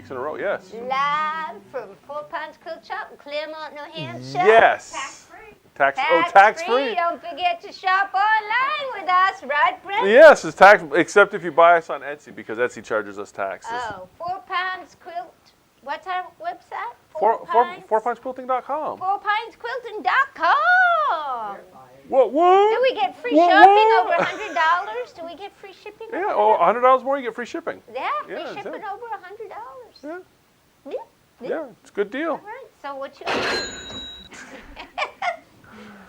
weeks in a row, yes. Live from 4 Pounds Quilt Shop in Claremont, New Hampshire. Yes. Tax-free. Tax-free. Don't forget to shop online with us, right, Brent? Yes, it's tax, except if you buy us on Etsy, because Etsy charges us taxes. Oh, 4 Pounds Quilt. What's our website? 4pintsquilting.com. 4pintsquilting.com. What? Do we get free shipping over $100? Do we get free shipping? Yeah, $100 more, you get free shipping. Yeah, free Yeah, shipping yeah. over $100. Yeah, Yeah. yeah, it's a good deal. All right. So what you up to?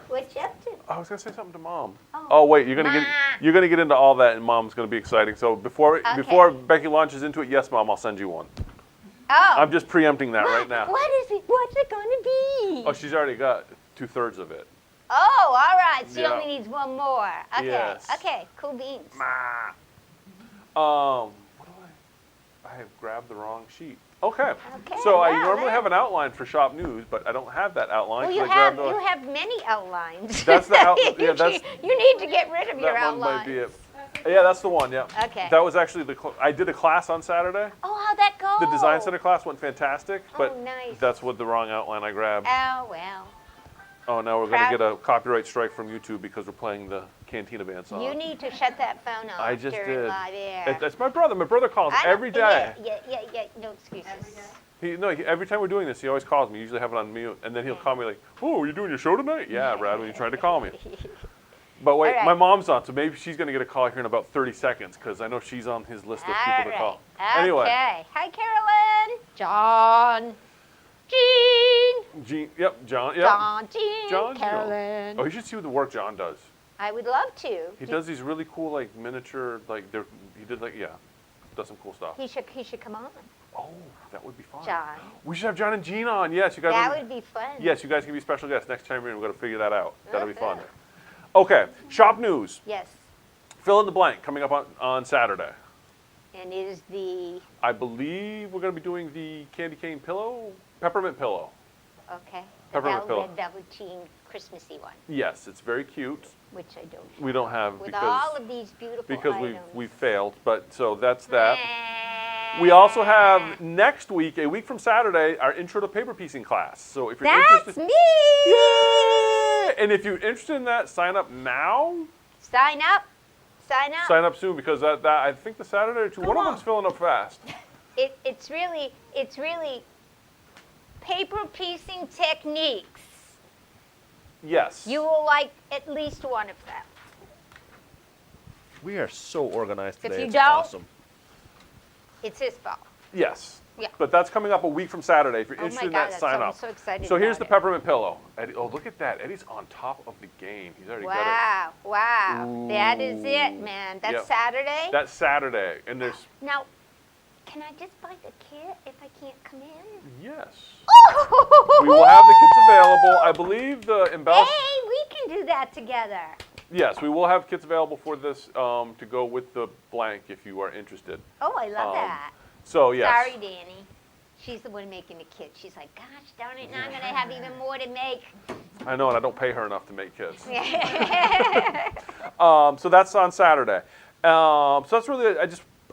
What you up to? I was gonna say something to Mom. Oh. Oh wait, you're gonna get into all that, and Mom's gonna be exciting. So before Becky launches into it, yes, Mom, I'll send you one. Oh. I'm just preempting that right now. What's it going to be? Oh, she's already got 2/3 of it. Oh, all right. She Yeah. only needs one more. Okay. Yes. Okay. Cool beans. What do I have grabbed the wrong sheet. Okay. So well, I normally have an outline for shop news, but I don't have that outline. Well, so you I grabbed have many outlines. That's the yeah, that's you need to get rid of your that one outlines. might be it. Yeah, that's the one. Yeah. Okay. That was actually I did a class on Saturday. Oh, how'd that go? The design center class went fantastic, but nice. that's what the wrong outline I grabbed. Oh, well. Oh, now we're going to get a copyright strike from YouTube because we're playing the Cantina Band song. You need to shut that phone off I just during did. live air. That's my brother. My brother calls every day. Yeah. No excuses. Every day? Every time we're doing this, he always calls me. Usually have it on mute, and then he'll call me like, "Oh, are you doing your show tonight?" Yeah, Brad, when you tried to call me. But wait, All right. my mom's on, so maybe she's going to get a call here in about 30 seconds because I know she's on his list of people to call. Anyway. Okay. Hi, Carolyn. John. Jean. Yep, John. Yep. Jean. Carolyn. Oh, you should see the work John does. I would love to. He does these really cool, like, miniature, like, does some cool stuff. He should come on. Oh, that would be fun. John. We should have John and Jean on. Yes, you guys. That would be fun. Yes, you guys can be special guests next time you're in. We've got to figure that out. That'll be fun. Okay, shop news. Yes. Fill in the blank coming up on Saturday. And it is the. I believe we're going to be doing the candy cane pillow, peppermint pillow. Okay. Peppermint pillow. Red velveteen Christmassy one. Yes, it's very cute. Which I don't have. We don't have With because all of these beautiful items. we've failed. But so that's that. We also have next week, a week from Saturday, our intro to paper piecing class. So if you're That's interested, me. yay! And if you're interested in that, sign up now. Sign up. Sign up. Sign up soon because that I think the Saturday or two, one of them's filling up fast. It's really paper piecing techniques. Yes. You will like at least one of them. We are so organized today. If you it's don't, awesome. It's his fault. Yes. Yeah. But that's coming up a week from Saturday. If you're Oh my interested in God, that, that's sign I'm up. so excited So here's about the it. peppermint pillow. Eddie, oh, look at that. Eddie's on top of the game. He's already got Wow, wow. That is it, man. That's Yep. Saturday? it. That's Saturday. And there's, Now, can I just buy the kit if I can't come in? yes. We will have the kits available. I believe the embellished. Hey, we can do that together. Yes, we will have kits available for this to go with the blank if you are interested. Oh, I love that. So, yes. Sorry, Danny. She's the one making the kit. She's like, gosh darn it, now I'm going to have even more to make. I know, and I don't pay her enough to make kits. So that's on Saturday. So that's really,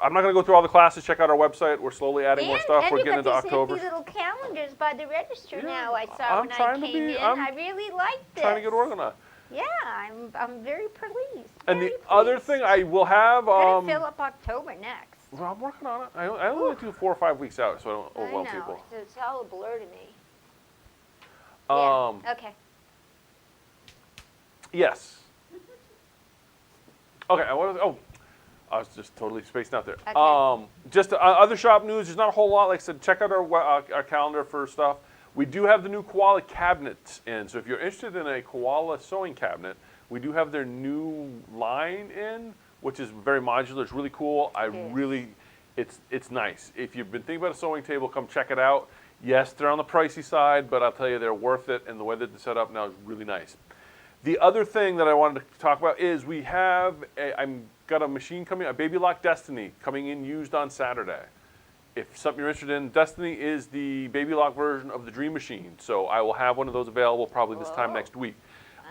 I'm not going to go through all the classes. Check out our website. We're slowly adding more stuff. We're getting into October. And you got these nifty little calendars by the register now. I saw I'm when I trying to came be- in. I'm I really like this. Trying to get organized. Yeah, I'm very pleased. And the very other pleased. thing I will have, Gotta fill up October next. well, I'm working on it. I only like to do 4 or 5 weeks out so I don't overwhelm I know. people. It's all a blur to me. Um, Yeah. Okay. Yes. Okay, I was just totally spacing out there. Okay. Just other shop news. There's not a whole lot. Like I said, check out our calendar for stuff. We do have the new koala cabinets in. So if you're interested in a koala sewing cabinet, we do have their new line in, which is very modular. It's really cool. It's nice. If you've been thinking about a sewing table, come check it out. Yes, they're on the pricey side, but I'll tell you they're worth it, and the way that they're set up now is really nice. The other thing that I wanted to talk about is we have I've got a machine coming, a Baby Lock Destiny coming in used on Saturday. If something you're interested in, Destiny is the Baby Lock version of the Dream Machine. So I will have one of those available probably this time next week.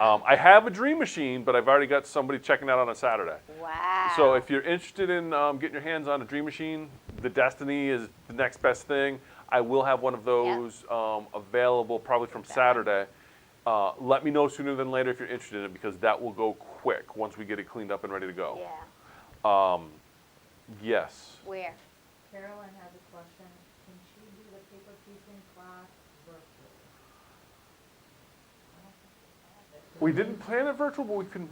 I have a Dream Machine, but I've already got somebody checking out on a Saturday. Wow. So if you're interested in getting your hands on a Dream Machine, the Destiny is the next best thing. I will have one of those available probably from Saturday. Let me know sooner than later if you're interested in it, because that will go quick once we get it cleaned up and ready to go. Yeah. Yes. Where? Carolyn has a question. Can she do the paper piecing class virtually? I don't think we have it. We didn't plan it virtual, but we can.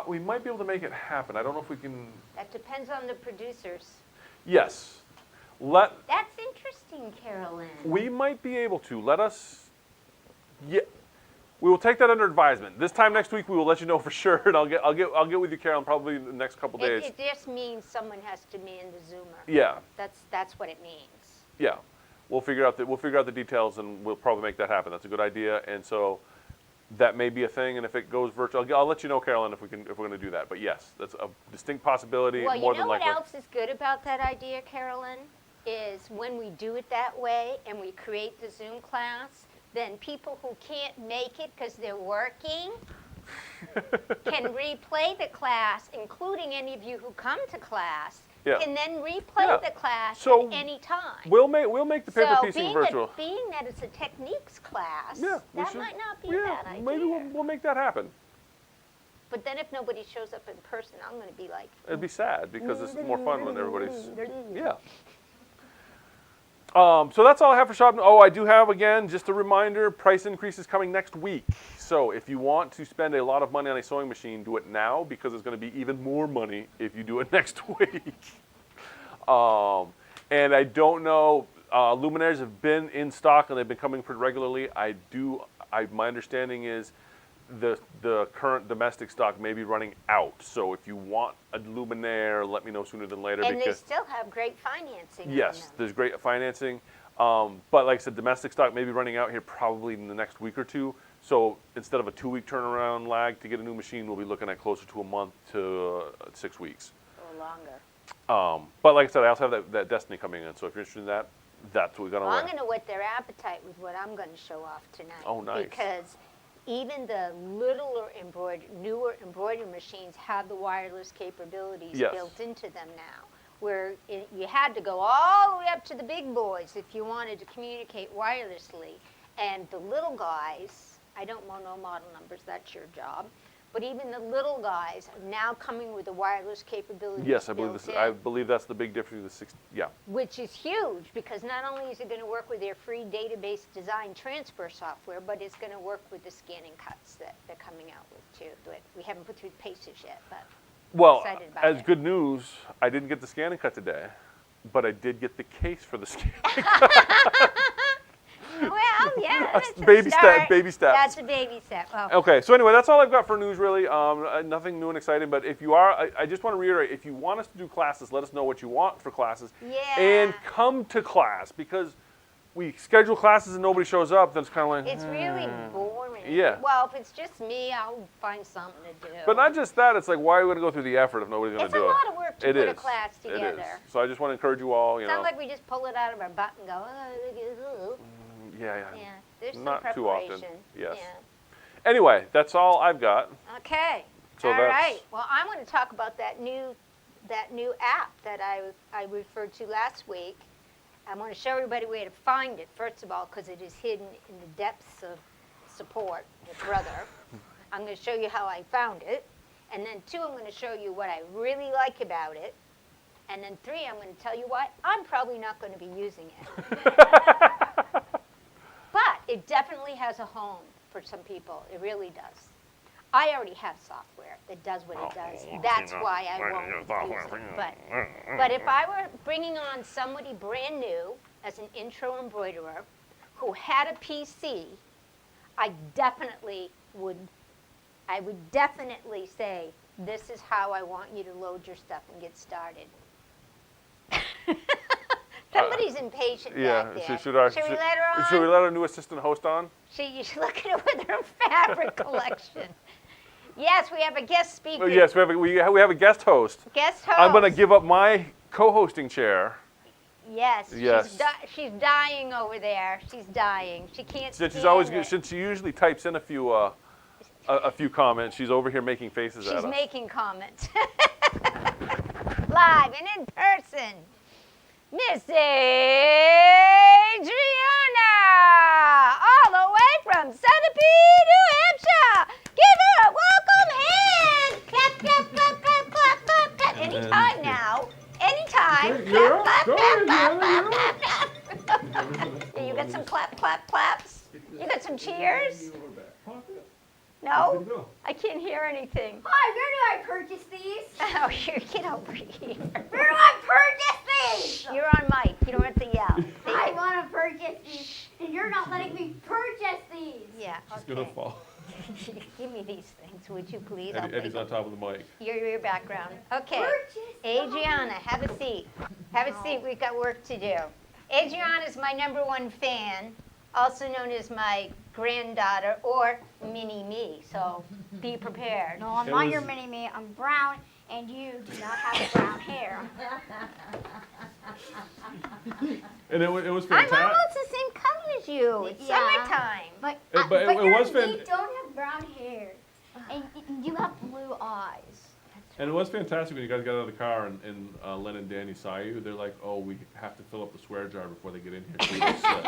We might be able to make it happen. I don't know if we can. That depends on the producers. Yes. That's interesting, Carolyn. We might be able to. Let us. Yeah. We will take that under advisement. This time next week, we will let you know for sure, and I'll get with you, Carolyn, probably in the next couple days. It just means someone has to man the Zoomer. Yeah. That's what it means. Yeah. We'll figure out the details, and we'll probably make that happen. That's a good idea, and so that may be a thing. And if it goes virtual, I'll let you know, Carolyn, if we're going to do that. But yes, that's a distinct possibility. Well, more you than know what likely. else is good about that idea, Carolyn? Is when we do it that way and we create the Zoom class, then people who can't make it because they're working can replay the class, including any of you who come to class, can then replay the class at any time. We'll make the paper piecing virtual. Being that it's a techniques class, that might not be a bad idea. Maybe we'll make that happen. But then if nobody shows up in person, I'm going to be like... It'd be sad, because it's more fun when everybody's... Yeah. So that's all I have for shopping. Oh, I do have, again, just a reminder, price increase is coming next week. So if you want to spend a lot of money on a sewing machine, do it now, because it's going to be even more money if you do it next week. And I don't know, luminaires have been in stock and they've been coming pretty regularly. My understanding is the current domestic stock may be running out. So if you want a luminaire, let me know sooner than later. And they still have great financing. Yes, there's great financing. But like I said, domestic stock may be running out here probably in the next week or two. So instead of a 2-week turnaround lag to get a new machine, we'll be looking at closer to a month to 6 weeks. Or longer. But like I said, I also have that Destiny coming in. So if you're interested in that, that's what we're going to I'm going to whet their appetite with what I'm going to show off tonight. Oh, nice. Because even the newer embroidery machines have the wireless capabilities built into them now, where you had to go all the way up to the big boys if you wanted to communicate wirelessly. And the little guys, I don't know model numbers, that's your job, but even the little guys are now coming with the wireless capabilities. Yes, I believe that's the big difference. Which is huge, because not only is it going to work with their free database design transfer software, but it's going to work with the scanning cuts that they're coming out with too. But we haven't put through the paces yet, but excited about as it. good news, I didn't get the scanning cut today, but I did get the case for the scanning cut. Well, yeah, that's a baby start. baby steps. That's a baby step. Oh. Okay, so anyway, that's all I've got for news, really. Nothing new and exciting, but if you are, I just want to reiterate, if you want us to do classes, let us know what you want for classes. Yeah. And come to class, because we schedule classes and nobody shows up, then it's kind of like... It's really boring. Yeah. Well, if it's just me, I'll find something to do. But not just that, it's like, why are we going to go through the effort if nobody's going to do it? It's a lot of work to put a class together. It is. So I just want to encourage you all, It's not like we just pull it out of our butt and go, oh. Yeah. There's some Not too preparation. often. Yes. Yeah. Anyway, that's all I've got. Okay. So all that's... right. Well, I want to talk about that new app that I referred to last week. I want to show everybody where to find it, first of all, because it is hidden in the depths of support with Brother. I'm going to show you how I found it. And then 2, I'm going to show you what I really like about it. And then 3, I'm going to tell you why I'm probably not going to be using it. But it definitely has a home for some people. It really does. I already have software that does what it does. That's why I won't use it. But if I were bringing on somebody brand new as an intro embroiderer who had a PC, I would definitely say, this is how I want you to load your stuff and get started. Somebody's impatient back there. Should we let her on? Should we let our new assistant host on? You should look at her with her fabric collection. Yes, we have a guest speaker. Yes, we have a guest host. Guest host. I'm going to give up my co-hosting chair. Yes. Yes. She's dying over there. She's dying. She can't stand it. Since she usually types in a few comments, she's over here making faces at us. She's making comments. Live and in person. Miss Adriana, all the way from Centipede, New Hampshire. Give her a welcome hand. Clap, clap, clap, clap, clap, clap, clap. Anytime now. Anytime. Okay, you're up. Clap, Go clap, ahead, clap, Adriana, clap, clap, clap, clap. You got some clap, clap, claps? You got some cheers? No? I can't hear anything. Hi, where do I purchase these? Oh, here, get over here. Where do I purchase these? You're on mic. You don't have to yell. I want to purchase these, and you're not letting me purchase these. Yeah, She's gonna okay. fall. Give me these things, would you please? I'll Eddie's take on top of the mic. your background. Okay. Purchase Adriana, have a seat. Have a seat. We've got work to do. Adriana is my #1 fan, also known as my granddaughter or mini me. So be prepared. No, I'm It not was- your mini me. I'm brown, and you do not have brown hair. And it was I'm fantastic. almost the same color as you. It's Yeah. summertime. But, But it was you fan- don't have brown hair, and you have blue eyes. And it was fantastic when you guys got out of the car and Len and Danny saw you. They're like, "Oh, we have to fill up the swear jar before they get in here." So we don't slip."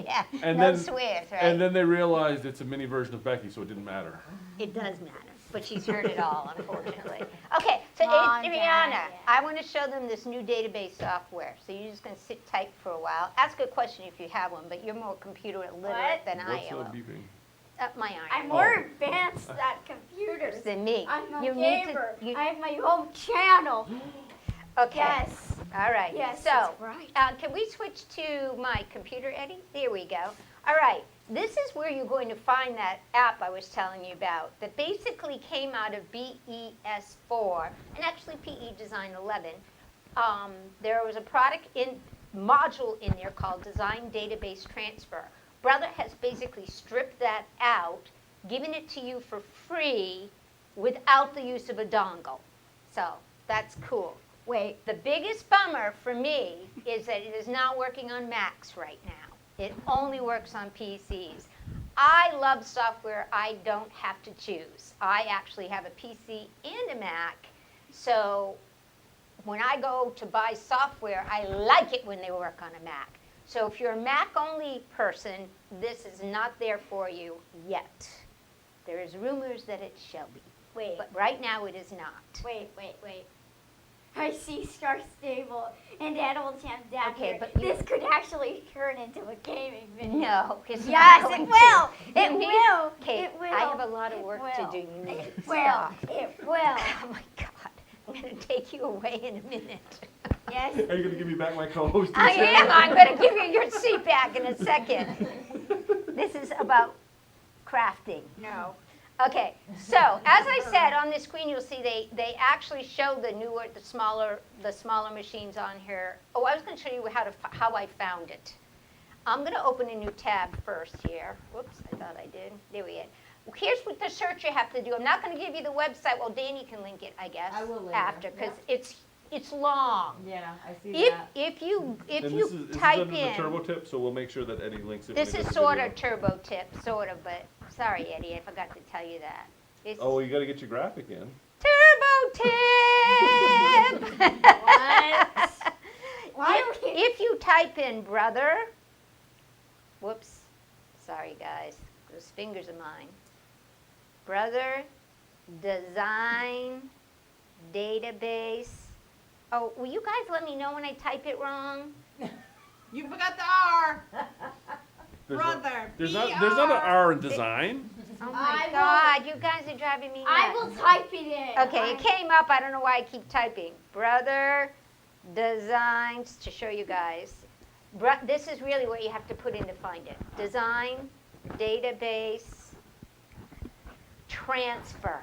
Yeah. And no then- swears, right? And then they realized it's a mini version of Becky, so it didn't matter. It does matter, but she's heard it all, unfortunately. Okay, so Mom, Adriana, Dad, yeah. I want to show them this new database software. So you're just going to sit tight for a while. Ask a question if you have one, but you're more computer literate What? than I What's am. beeping? My iron. I'm more advanced at computers. Than me. I'm a You need to- gamer. you- I have my own channel. Okay. Yes. All right. Yes, So, that's right. can we switch to my computer, Eddie? There we go. All right. This is where you're going to find that app I was telling you about that basically came out of BES4 and actually PE Design 11. There was a module in there called Design Database Transfer. Brother has basically stripped that out, given it to you for free without the use of a dongle. So that's cool. Wait. The biggest bummer for me is that it is not working on Macs right now. It only works on PCs. I love software I don't have to choose. I actually have a PC and a Mac, so when I go to buy software, I like it when they work on a Mac. So if you're a Mac-only person, this is not there for you yet. There is rumors that it shall be, Wait. but right now it is not. Wait. I see Star Stable and Animal Jam down Okay, here. but you- This could actually turn into a gaming video. No, it's Yes, not it going will. to. It You need- will. Okay, It will. I have a lot of It work will. to do. You need It to will. stop. It will. Oh my God, I'm going to take you away in a minute. Yes. Are you gonna give me back my co-host? I am. I'm going to give you your seat back in a second. This is about crafting. No. Okay, so as I said, on the screen you'll see they actually show the newer, the smaller machines on here. Oh, I was going to show you how I found it. I'm going to open a new tab first here. Whoops, I thought I did. There we go. Here's what the search you have to do. I'm not going to give you the website. Well, Danny can link it, I guess, I will later, after, because yeah. it's long. Yeah, I see If that. if you And you this is type under the in. turbo tip, so we'll make sure that Eddie links it. This when is he does the sort video. of turbo tip, sort of, but sorry, Eddie, I forgot to tell you that. It's Oh, well, you gotta get your graphic in. turbo tip! What? Why are we- If you type in brother, whoops, sorry guys, those fingers of mine. Brother, design, database. Oh, will you guys let me know when I type it wrong? You forgot the R. There's Brother. There's not an R in design. Oh I my will- God, you guys are driving me nuts. I will type it in. Okay, it came up. I don't know why I keep typing. Brother designs to show you guys. This is really what you have to put in to find it. Design, database, transfer.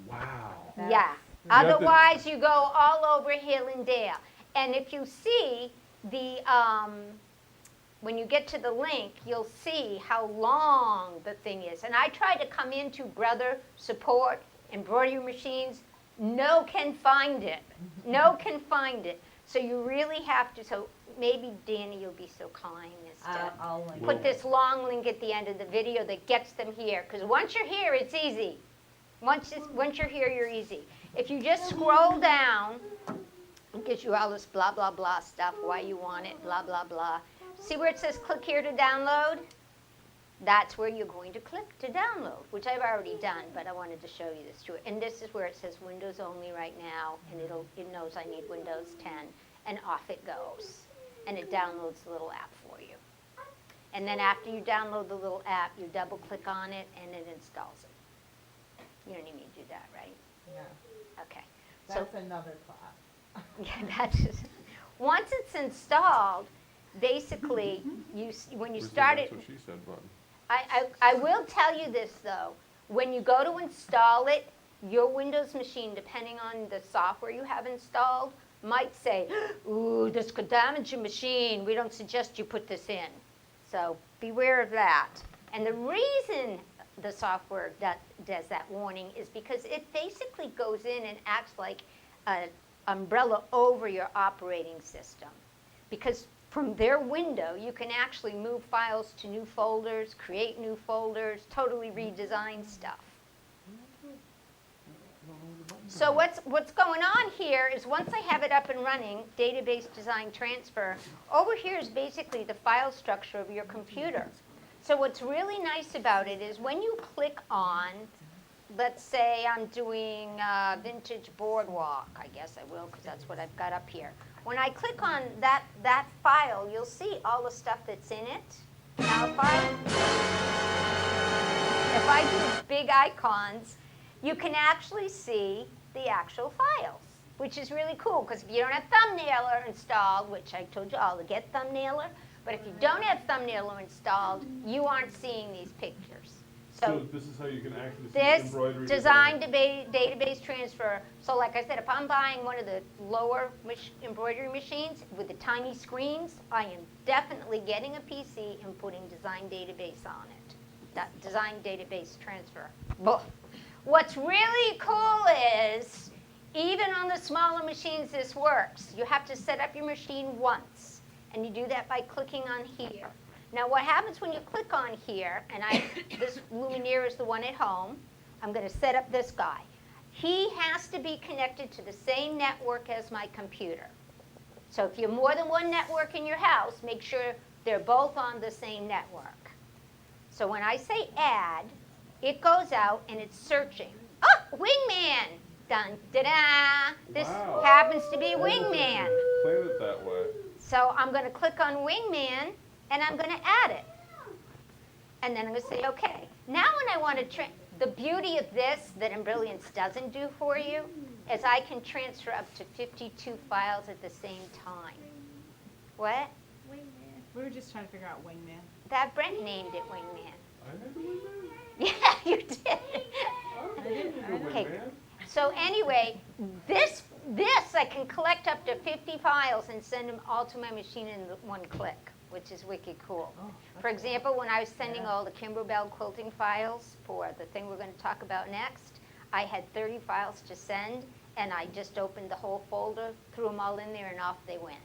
Wow. Yeah. You have to- Otherwise, you go all over hill and dale. And if you see the, when you get to the link, you'll see how long the thing is. And I tried to come into Brother Support, Embroidery Machines. No can find it. No can find it. So you really have to, so maybe Danny, you'll be so kind as to I'll link put it. this long link at the end of the video that gets them here. Because once you're here, it's easy. Once you're here, you're easy. If you just scroll down, It gives you all this blah, blah, blah stuff, why you want it, blah, blah, blah. See where it says click here to download? That's where you're going to click to download, which I've already done, but I wanted to show you this too. And this is where it says Windows only right now, and it knows I need Windows 10, and off it goes. And it downloads the little app for you. And then after you download the little app, you double click on it, and it installs it. You don't even need to do that, right? Yeah, Okay. So that's another class. yeah, that's just, once it's installed, basically, when you start it, That's what she said, button. I will tell you this though, when you go to install it, your Windows machine, depending on the software you have installed, might say, ooh, this could damage your machine. We don't suggest you put this in. So beware of that. And the reason the software does that warning is because it basically goes in and acts like an umbrella over your operating system. Because from their window, you can actually move files to new folders, create new folders, totally redesign stuff. So what's going on here is once I have it up and running, database design transfer, over here is basically the file structure of your computer. So what's really nice about it is when you click on, let's say I'm doing Vintage Boardwalk, I guess I will because that's what I've got up here. When I click on that file, you'll see all the stuff that's in it. Now if I do big icons, you can actually see the actual files, which is really cool because if you don't have Thumbnailer installed, which I told you all to get Thumbnailer, but if you don't have Thumbnailer installed, you aren't seeing these pictures. So this is how you can actually see This embroidery design database transfer. So like I said, if I'm buying one of the lower embroidery machines with the tiny screens, I am definitely getting a PC and putting design database on it. That design database transfer. Buh. What's really cool is, even on the smaller machines this works. You have to set up your machine once, and you do that by clicking on here. Now what happens when you click on here, and this Lumineer is the one at home, I'm going to set up this guy. He has to be connected to the same network as my computer. So if you have more than one network in your house, make sure they're both on the same network. So when I say add, it goes out and it's searching. Oh, Wingman! Dun, da-da! This Wow. happens to be Wingman. Plan it that way. So I'm going to click on Wingman, and I'm going to add it. And then I'm going to say, okay. Now when I want to, the beauty of this that Embrilliance doesn't do for you is I can transfer up to 52 files at the same time. What? We were just trying to figure out Wingman. That Brent named it Wingman. I never went there. Yeah, you did. I didn't know Okay. man. So anyway, this I can collect up to 50 files and send them all to my machine in one click, which is wicked cool. For example, when I was sending all the Kimberbell quilting files for the thing we're going to talk about next, I had 30 files to send, and I just opened the whole folder, threw them all in there, and off they went.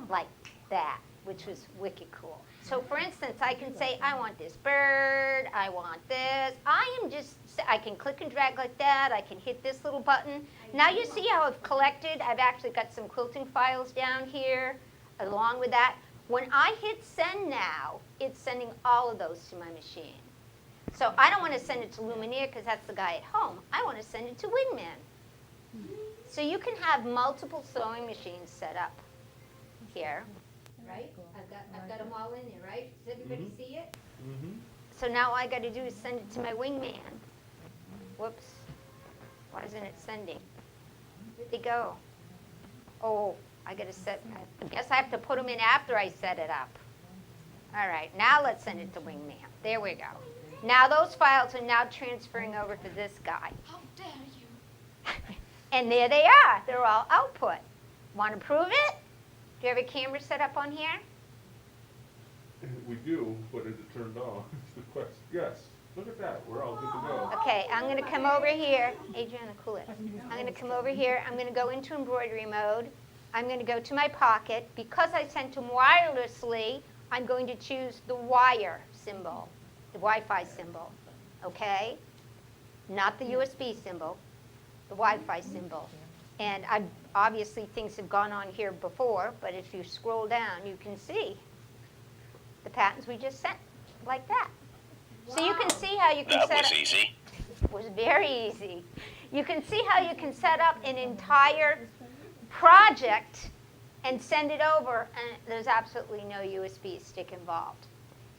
Like that, which was wicked cool. So for instance, I can say, I want this bird, I want this. I can click and drag like that. I can hit this little button. Now you see how I've collected. I've actually got some quilting files down here along with that. When I hit send now, it's sending all of those to my machine. So I don't want to send it to Lumineer because that's the guy at home. I want to send it to Wingman. So you can have multiple sewing machines set up here. Right? I've got them all in there, right? Does everybody see it? Mm-hmm. So now all I got to do is send it to my Wingman. Whoops. Why isn't it sending? Where'd they go? Oh, I got to set, I guess I have to put them in after I set it up. All right, now let's send it to Wingman. There we go. Now those files are now transferring over to this guy. How dare you? And there they are. They're all output. Want to prove it? Do you have a camera set up on here? We do, but is it turned on? It's the question. Yes. Look at that. We're all good to go. Okay, I'm going to come over here. Adriana, cool it. I'm going to come over here. I'm going to go into embroidery mode. I'm going to go to my pocket. Because I sent them wirelessly, I'm going to choose the wire symbol, the Wi-Fi symbol, okay? Not the USB symbol, the Wi-Fi symbol. And obviously things have gone on here before, but if you scroll down, you can see the patterns we just sent, like that. So you can see how you can set up. That was easy. It was very easy. You can see how you can set up an entire project and send it over, and there's absolutely no USB stick involved.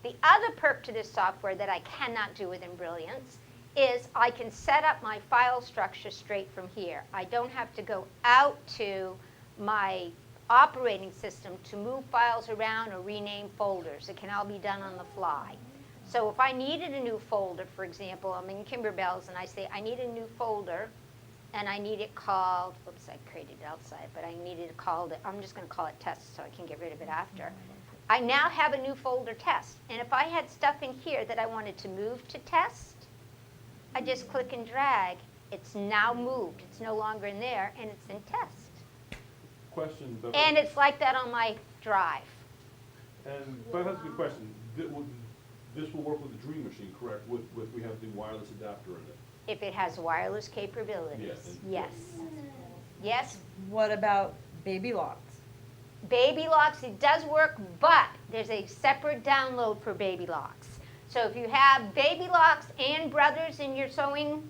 The other perk to this software that I cannot do within Brilliance is I can set up my file structure straight from here. I don't have to go out to my operating system to move files around or rename folders. It can all be done on the fly. So if I needed a new folder, for example, I'm in Kimberbell's and I say I need a new folder and I need it called, oops, I created it outside, but I needed it called, I'm just going to call it test so I can get rid of it after. I now have a new folder test. And if I had stuff in here that I wanted to move to test, I just click and drag. It's now moved. It's no longer in there, and it's in test. Question, Beth. And it's like that on my drive. And Beth has a good question. This will work with the Dream Machine, correct? With we have the wireless adapter in it. If it has wireless capabilities, Yes. yes. Yes, What about baby locks? Baby Locks, it does work, but there's a separate download for Baby Locks. So if you have Baby Locks and Brothers in your sewing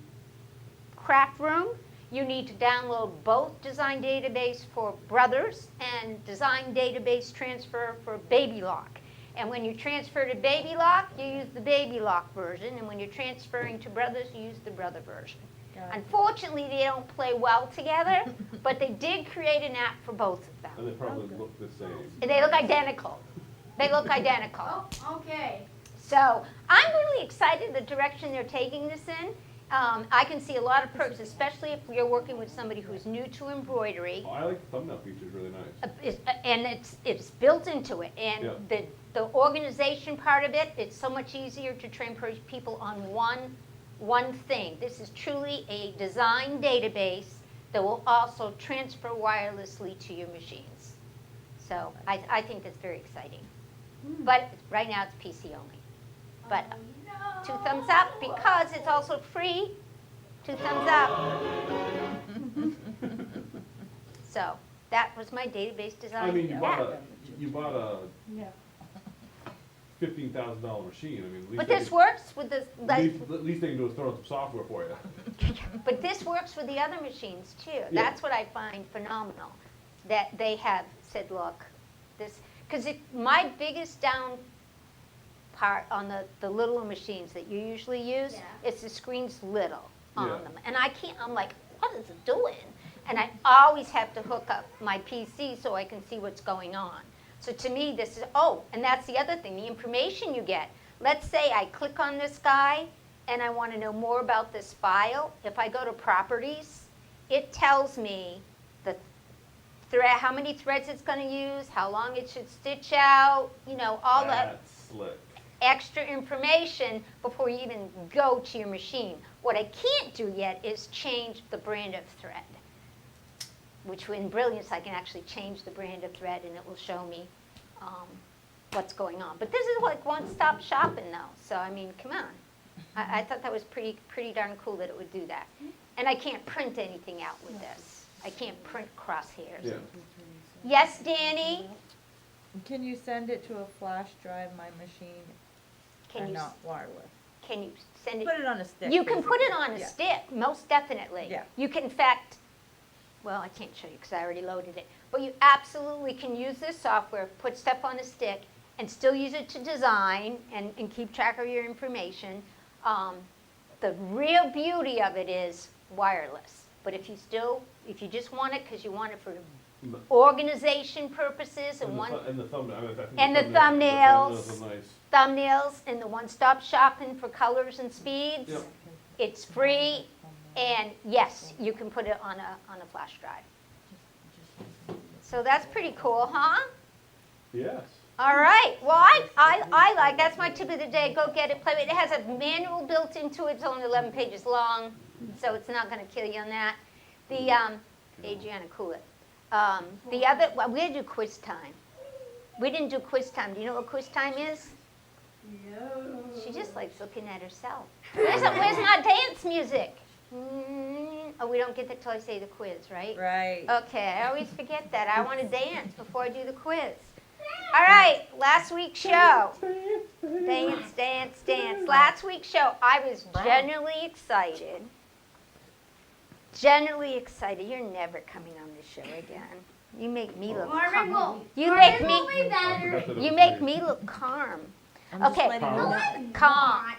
craft room, you need to download both Design Database for Brothers and Design Database Transfer for Baby Lock. And when you transfer to Baby Lock, you use the Baby Lock version, and when you're transferring to Brothers, you use the Brother version. Unfortunately, they don't play well together, but they did create an app for both of them. And they probably look the same. And they look identical. They look identical. Oh, okay. So I'm really excited the direction they're taking this in. I can see a lot of perks, especially if you're working with somebody who's new to embroidery. Oh, I like the thumbnail feature, really nice. And it's built into it. And Yeah. the organization part of it, it's so much easier to train people on one thing. This is truly a design database that will also transfer wirelessly to your machines. So I think that's very exciting. But right now it's PC only. But 2 thumbs up because it's also free. 2 thumbs up. So that was my database design. I mean, app. you bought a Yeah. $15,000 machine. I mean, at least But they this can- works with the, at least they can do is throw out some software for you. but this works with the other machines too. Yeah. That's what I find phenomenal, that they have said, look, this, because my biggest down part on the little machines that you usually use, Yeah. is the screen's little on Yeah. them. And I'm like, what is it doing? And I always have to hook up my PC so I can see what's going on. So to me, this is, and that's the other thing, the information you get. Let's say I click on this guy and I want to know more about this file. If I go to properties, it tells me the thread, how many threads it's going to use, how long it should stitch out, all that That's slick. extra information before you even go to your machine. What I can't do yet is change the brand of thread, which in Brilliance I can actually change the brand of thread and it will show me what's going on. But this is like one-stop shopping though, so I mean, come on. I thought that was pretty darn cool that it would do that. And I can't print anything out with this. I can't print crosshairs. Yeah. Yes, Danny? Can you send it to a flash drive, my machine, Can or you, not wireless? can you send it? Put it on a stick. You can put it basically. on a Yeah. stick, most definitely. Yeah. You can, in fact, well, I can't show you because I already loaded it, but you absolutely can use this software, put stuff on a stick, and still use it to design and keep track of your information. The real beauty of it is wireless. But if you just want it because you want it for organization purposes and And the thumbnail. I mean, I think And the thumbnails are nice. thumbnails and the one-stop shopping for colors and speeds. Yep. It's free, and yes, you can put it on a flash drive. So that's pretty cool, huh? Yes. All right. Well, I like, that's my tip of the day. Go get it, play with it. It has a manual built into it. It's only 11 pages long, so it's not going to kill you on that. The Adriana, cool it. The other, well, we had to do quiz time. We didn't do quiz time. Do you know what quiz time is? No. She just likes looking at herself. Where's my dance music? question? Oh, we don't get that till I say the quiz, right? Right. Okay, I always forget that. I want to dance before I do the quiz. All right, last week's show. Dance, dance, dance. Last week's show, I was genuinely excited. Genuinely excited. You're never coming on this show again. You make me look calm. You make me look calm. I'm just Okay. letting you know. Calm.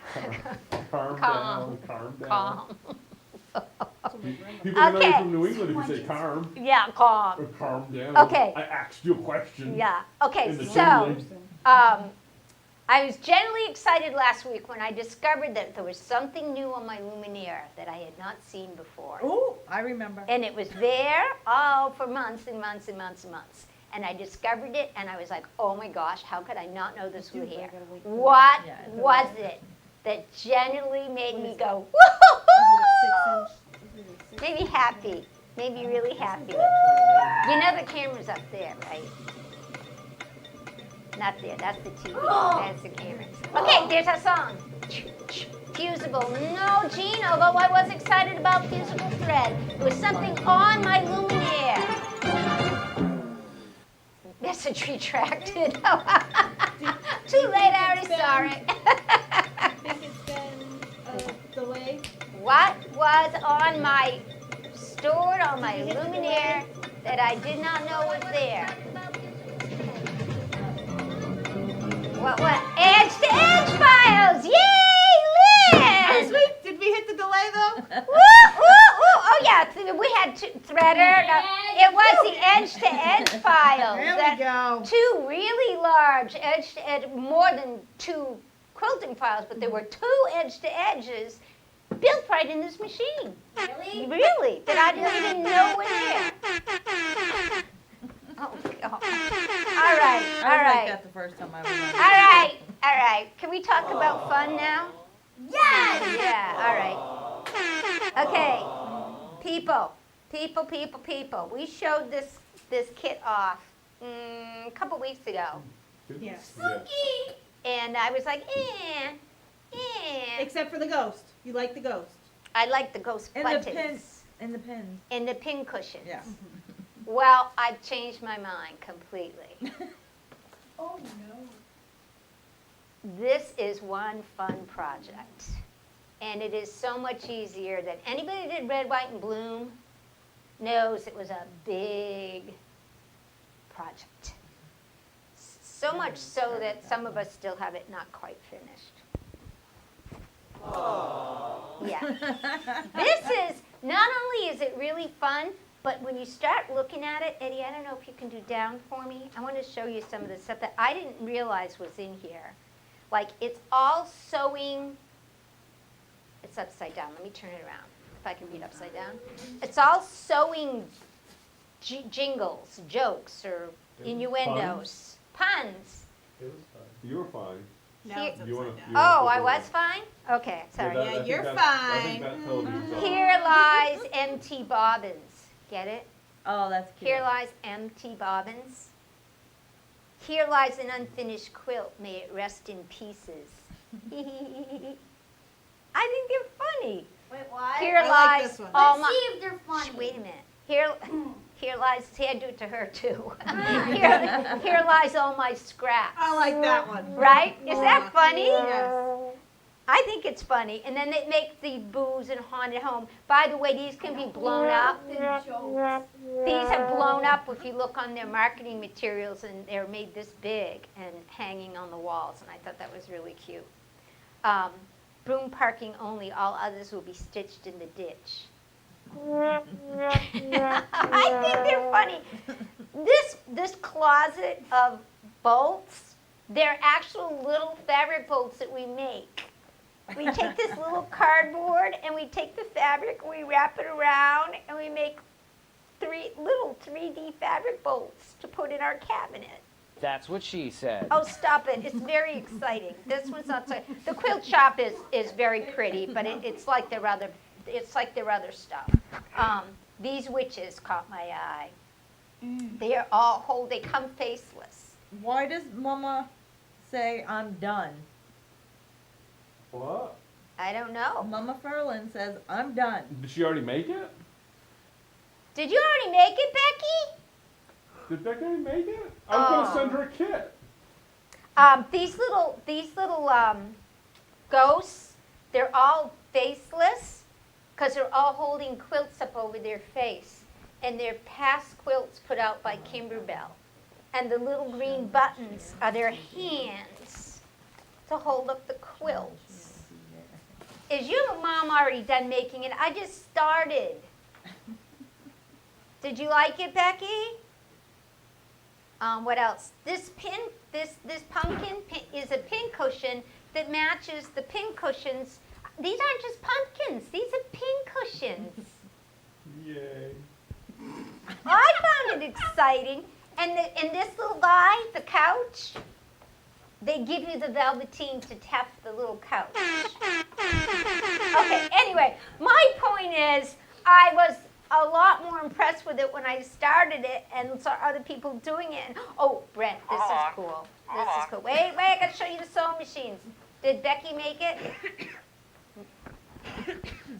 Calm Calm. down, calm down. Calm. People know Okay. you're from New England if you say calm. Yeah, calm. Or calm down. Okay. I asked you a question. Yeah. Okay, In the so same I was genuinely excited last week when I discovered that there was something new on my Luminaire that I had not seen before. Ooh, I remember. And it was there, for months and months and months and months. And I discovered it, and I was like, oh my gosh, how could I not know this was here? What Yeah, I was it that genuinely made me go, Is it a woohoo? 6 inch? Is it a 6 Maybe inch? happy, maybe really happy. You know the camera's up there, right? Not there, that's the TV, that's the camera. Okay, there's our song. Fusible. No, Gene, although I was excited about fusible thread, it was something on my Luminaire. Message retracted. Too late, I already saw it. Think it's been a delay? What was on my, stored on my Luminaire that I did not know was there? What? Edge-to-edge files! Yay, Liz! Did we hit the delay though? Woo, woo, woo. Oh yeah, we had Threader. No, it was the edge-to-edge files. There we That- go. Two really large edge-to-edge, more than two quilting files, but there were two edge-to-edges built right in this machine. Really? Really? That I didn't even know were there. Oh, God. All right, I was all like right. that the first time I was on. All right. Can we talk about fun now? Yes! Yeah, all right. Okay, people. We showed this kit off a couple weeks ago, Yes. Yeah. and I was like, Except for the ghost. You like the ghost. I like the ghost And the buttons pins. And the pins. and the pin cushions. Yeah. Well, I've changed my mind completely. Oh no. This is one fun project, and it is so much easier than anybody that did Red, White, and Bloom knows it was a big project. So much so that some of us still have it not quite finished. Yeah. This is, not only is it really fun, but when you start looking at it, Eddie, I don't know if you can do down for me. I want to show you some of the stuff that I didn't realize was in here. Like, it's all sewing. It's upside down. Let me turn it around, if I can read upside down. It's all sewing jingles, jokes, or innuendos. Puns. You were fine. Now it's You wanna- upside down. you wanna Oh, flip I it was around? fine? Okay, sorry. that- Yeah, I think you're that- I think fine. that television's on. Here lies empty bobbins. Get it? Oh, that's cute. Here lies empty bobbins. Here lies an unfinished quilt. May it rest in pieces. I think they're funny. Wait, what? Here I like lies this one. all Let's my. see if they're funny. Wait a minute. Here lies. See, I do it to her too. here lies all my scraps. I like that one. Right? Is that funny? Yes. I think it's funny. And then they make the Booze and Haunted Home. By the way, these can be blown up. The jokes. These have blown up if you look on their marketing materials, and they're made this big and hanging on the walls, and I thought that was really cute. Broom parking only, all others will be stitched in the ditch. I think they're funny. This closet of bolts, they're actual little fabric bolts that we make. We take this little cardboard and we take the fabric and we wrap it around and we make little 3D fabric bolts to put in our cabinet. That's what she said. Oh, stop it. It's very exciting. This one's not so, the quilt shop is very pretty, but it's like their other stuff. These witches caught my eye. They are all whole, they come faceless. Why does Mama say I'm done? What? I I don't know. Mama Ferlin says, I'm done. Did she already make it? Did you already make it, Becky? Did Becky already make it? I was gonna send her a kit. These little ghosts, they're all faceless because they're all holding quilts up over their face. And they're past quilts put out by Kimberbell. And the little green buttons are their hands to hold up the quilts. Is your mom already done making it? I just started. Did you like it, Becky? What else? This pumpkin is a pin cushion that matches the pin cushions. These aren't just pumpkins. These are pin cushions. Yay. I found it exciting. And this little guy, the couch, they give you the velveteen to tap the little couch. Okay, anyway, my point is I was a lot more impressed with it when I started it and saw other people doing it. Oh, Brent, this is cool. This is cool. Wait, I gotta show you the sewing machines. Did Becky make it?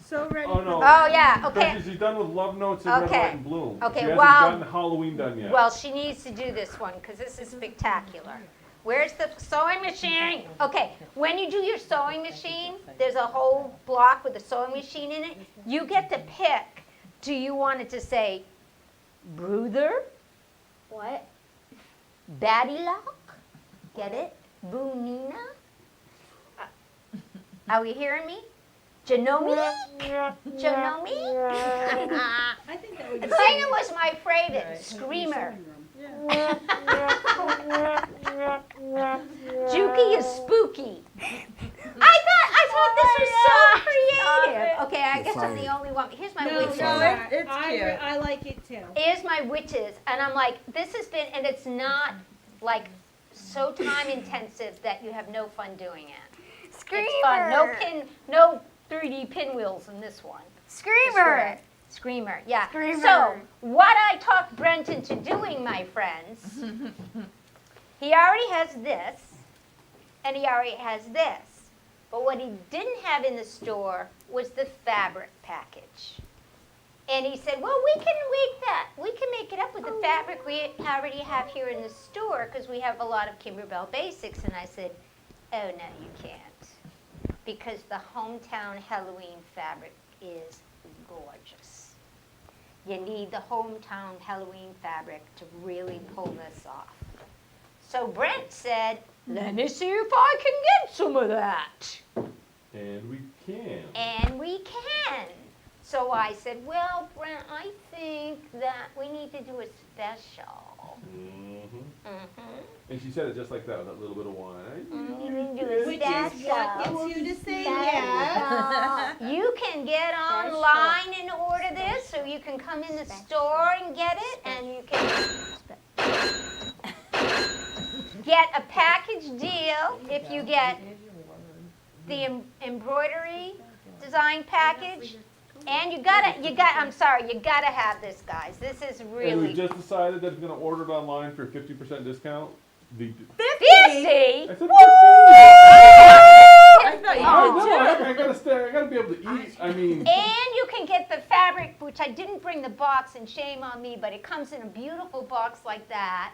So ready. Oh no. Oh, yeah, okay. Becky, she's done with Love Notes and Red, Okay. White, and Bloom. Okay, She hasn't well- gotten Halloween done yet. Well, she needs to do this one because this is spectacular. Where's the sewing machine? Okay, when you do your sewing machine, there's a whole block with a sewing machine in it. You get to pick. Do you want it to say Bruther? What? Baddylock? Get it? Boonina? Are we hearing me? Janomi? Janomi? I think that would be. Xena was my favorite. Right. Screamer. Yeah. Juki is spooky. I thought this was so creative. Okay, I guess I'm the only one. Here's my No, witches. no, It's cute. I like it too. Here's my witches, and I'm like, this has been, and it's not like so time intensive that you have no fun doing it. Screamer. It's fun. No 3D pinwheels in this one. Screamer. Screamer, yeah. Screamer. So, what I talked Brent into doing, my friends, he already has this, and he already has this. But what he didn't have in the store was the fabric package. And he said, well, we can make that. We can make it up with the fabric we already have here in the store because we have a lot of Kimberbell basics. And I said, oh, no, you can't. Because the hometown Halloween fabric is gorgeous. You need the hometown Halloween fabric to really pull this off. So Brent said, let me see if I can get some of that. And we can. And we can. So I said, well, Brent, I think that we need to do a special. Mm-hmm. Mm-hmm. And she said it just like that, with that little bit of wine. You can do a Which is what special. gets you to say yes. You can get online and order this, so you can come in the store and get it, and you can get a package deal if you get the embroidery design package. And you gotta have this, guys. This is And we really just decided that we're going to order it online for a 50% discount. 50. I said 50! I thought you I did know, I gotta stay. I gotta be able to eat. I mean, And you can get the fabric, which I didn't bring the box, and shame on me, but it comes in a beautiful box like that.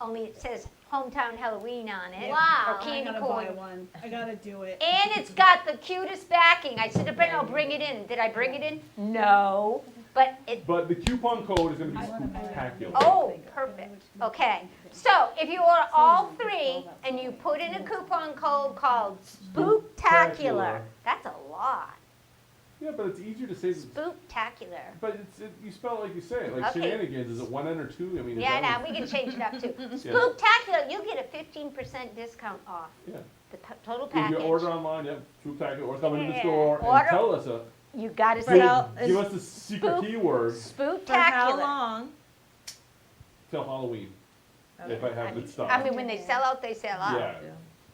Only it says Hometown Halloween on it. Wow. Or I candy gotta buy corn. one. I gotta do it. And it's got the cutest backing. I said to Brent, I'll bring it in. Did I bring it in? No. But it, but the coupon code is gonna be spectacular. oh, perfect. Okay. So if you order all three and you put in a coupon code called Spooktacular, that's a lot. Yeah, but it's easier to say. Spooktacular. But you spell it like you say it, like Okay. Shenanigans. Is it one N or two? I mean, is Yeah, that now we can change it up too. Spooktacular, you'll get a 15% discount off Yeah. the total If you order package. online, yep, Spooktacular, or come into the Yeah. store Order- and tell us You gotta For say how- give us the secret Spook- keyword For how Spooktacular. long? till Halloween. If I have it stocked. I mean, when they sell out, they sell out. Yeah.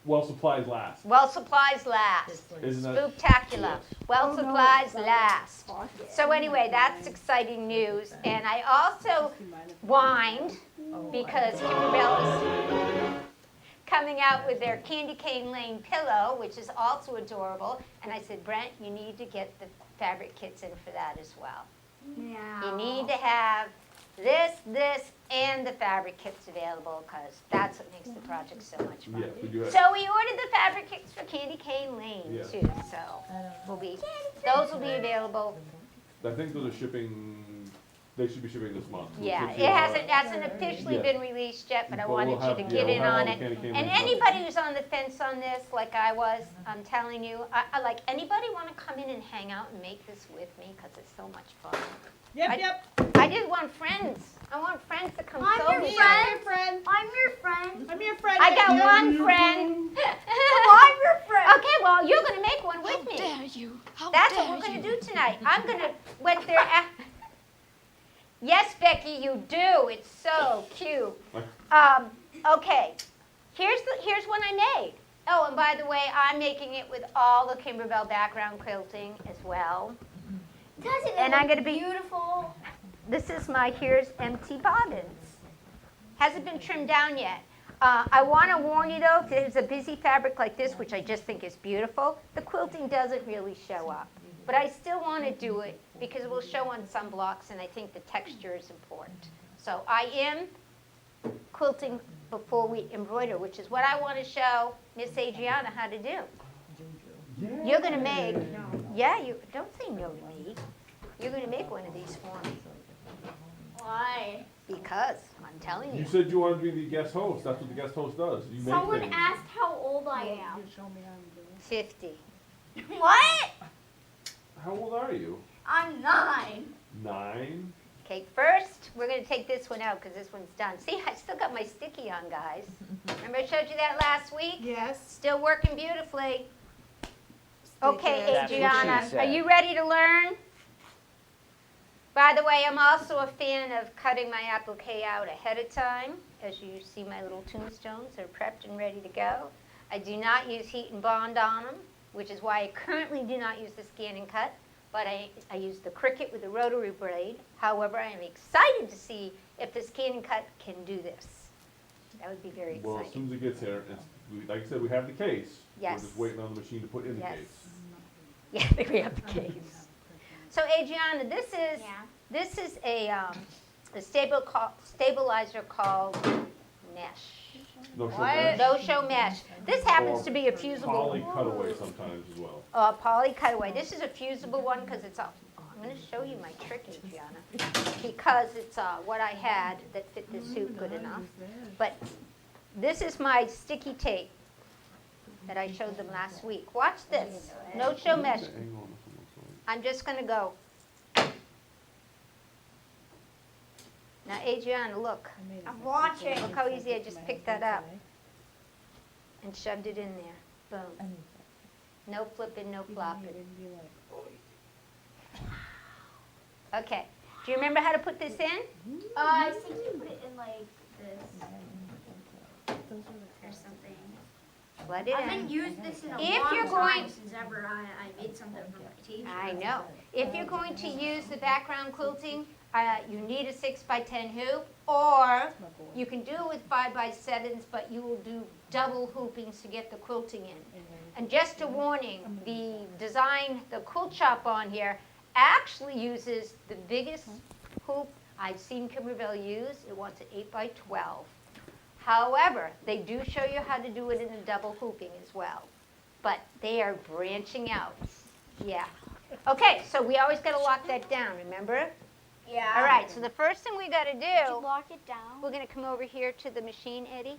Well, supplies last. Well, supplies last. Isn't that? Spooktacular. Well, supplies last. So anyway, that's exciting news. And I also whined because coming out with their candy cane lane pillow, which is also adorable. And I said, Brent, you need to get the fabric kits in for that as well. You need to have this, and the fabric kits available, because that's what makes the project so much fun. Yes, we do have. So we ordered the fabric kits for Candy Cane Lane Yeah. too, so those will be available. I think those are shipping. They should be shipping this month. Yeah, Which it is, hasn't officially Yeah. been released yet, but I But we'll wanted you have- to yeah, get we'll in have on all it. the Candy Cane And Lane stuff. anybody who's on the fence on this, like I was, I'm telling you, I like, anybody want to come in and hang out and make this with me, because it's so much fun. Yep. I just want friends. I want friends to come I'm so your me. friend. I'm your friend. I'm your friend. I got Becky. one friend. I'm your friend. Okay, well, you're gonna make one with me. That's what we're gonna do tonight. I'm gonna, went there, yes, Becky, you do. It's so cute. Okay, here's one I made. Oh, and by the way, I'm making it with all the Kimberbell background quilting as well. Doesn't it And I'm look gonna be- beautiful? This is my Here's Empty Bobbins. Hasn't been trimmed down yet. I want to warn you though, if there's a busy fabric like this, which I just think is beautiful, the quilting doesn't really show up. But I still want to do it because it will show on some blocks, and I think the texture is important. So I am quilting before we embroider, which is what I want to show Miss Adriana how to do. You're going to make, you don't say no to me. You're going to make one of these for me. Why? Because I'm telling You you. said you wanted to be the guest host. That's what the guest host does. You make Someone things. asked how old I am. 50. What? How old are you? I'm 9. 9. Okay, first, we're going to take this one out because this one's done. See, I still got my sticky on, guys. Remember I showed you that last week? Yes. Still working beautifully. Okay, That's what she Adriana, said. are you ready to learn? By the way, I'm also a fan of cutting my applique out ahead of time. As you see, my little tombstones are prepped and ready to go. I do not use heat and bond on them, which is why I currently do not use the scan and cut, but I use the Cricut with the rotary blade. However, I am excited to see if the scan and cut can do this. That would be very Well, as exciting. soon as it gets here, like I said, we have the case. Yes. We're just waiting on the machine to put in the Yes. case. Yeah, I think we have the case. So Adriana, this is a stabilizer called mesh. No show What? mesh. No show mesh. This happens Or to be a fusible. Poly cutaway sometimes as well. Poly cutaway. This is a fusible one because it's a. I'm going to show you my trick, Adriana, because it's what I had that fit this suit good enough. But this is my sticky tape that I showed them last week. Watch this. No show mesh. The angle on this one looks like- I'm just going to go. Now, Adriana, look. I'm watching. Look how easy I just picked that up and shoved it in there. Boom. No flipping, no flopping. Okay. Do you remember how to put this in? I think you put it in like this. Or something. Let it I haven't in. used this in a If long you're time going- since ever I made something from my teacher. I know. If you're going to use the background quilting, you need a 6x10 hoop, or you can do it with 5x7s, but you will do double hoopings to get the quilting in. And just a warning, the design, the quilt shop on here actually uses the biggest hoop I've seen Kimberbell use. It wants an 8x12. However, they do show you how to do it in a double hooping as well. But they are branching out. Yeah. Okay, so we always got to lock that down, remember? Yeah. All right, so the first thing we got to Did you do, lock it down? we're going to come over here to the machine, Eddie.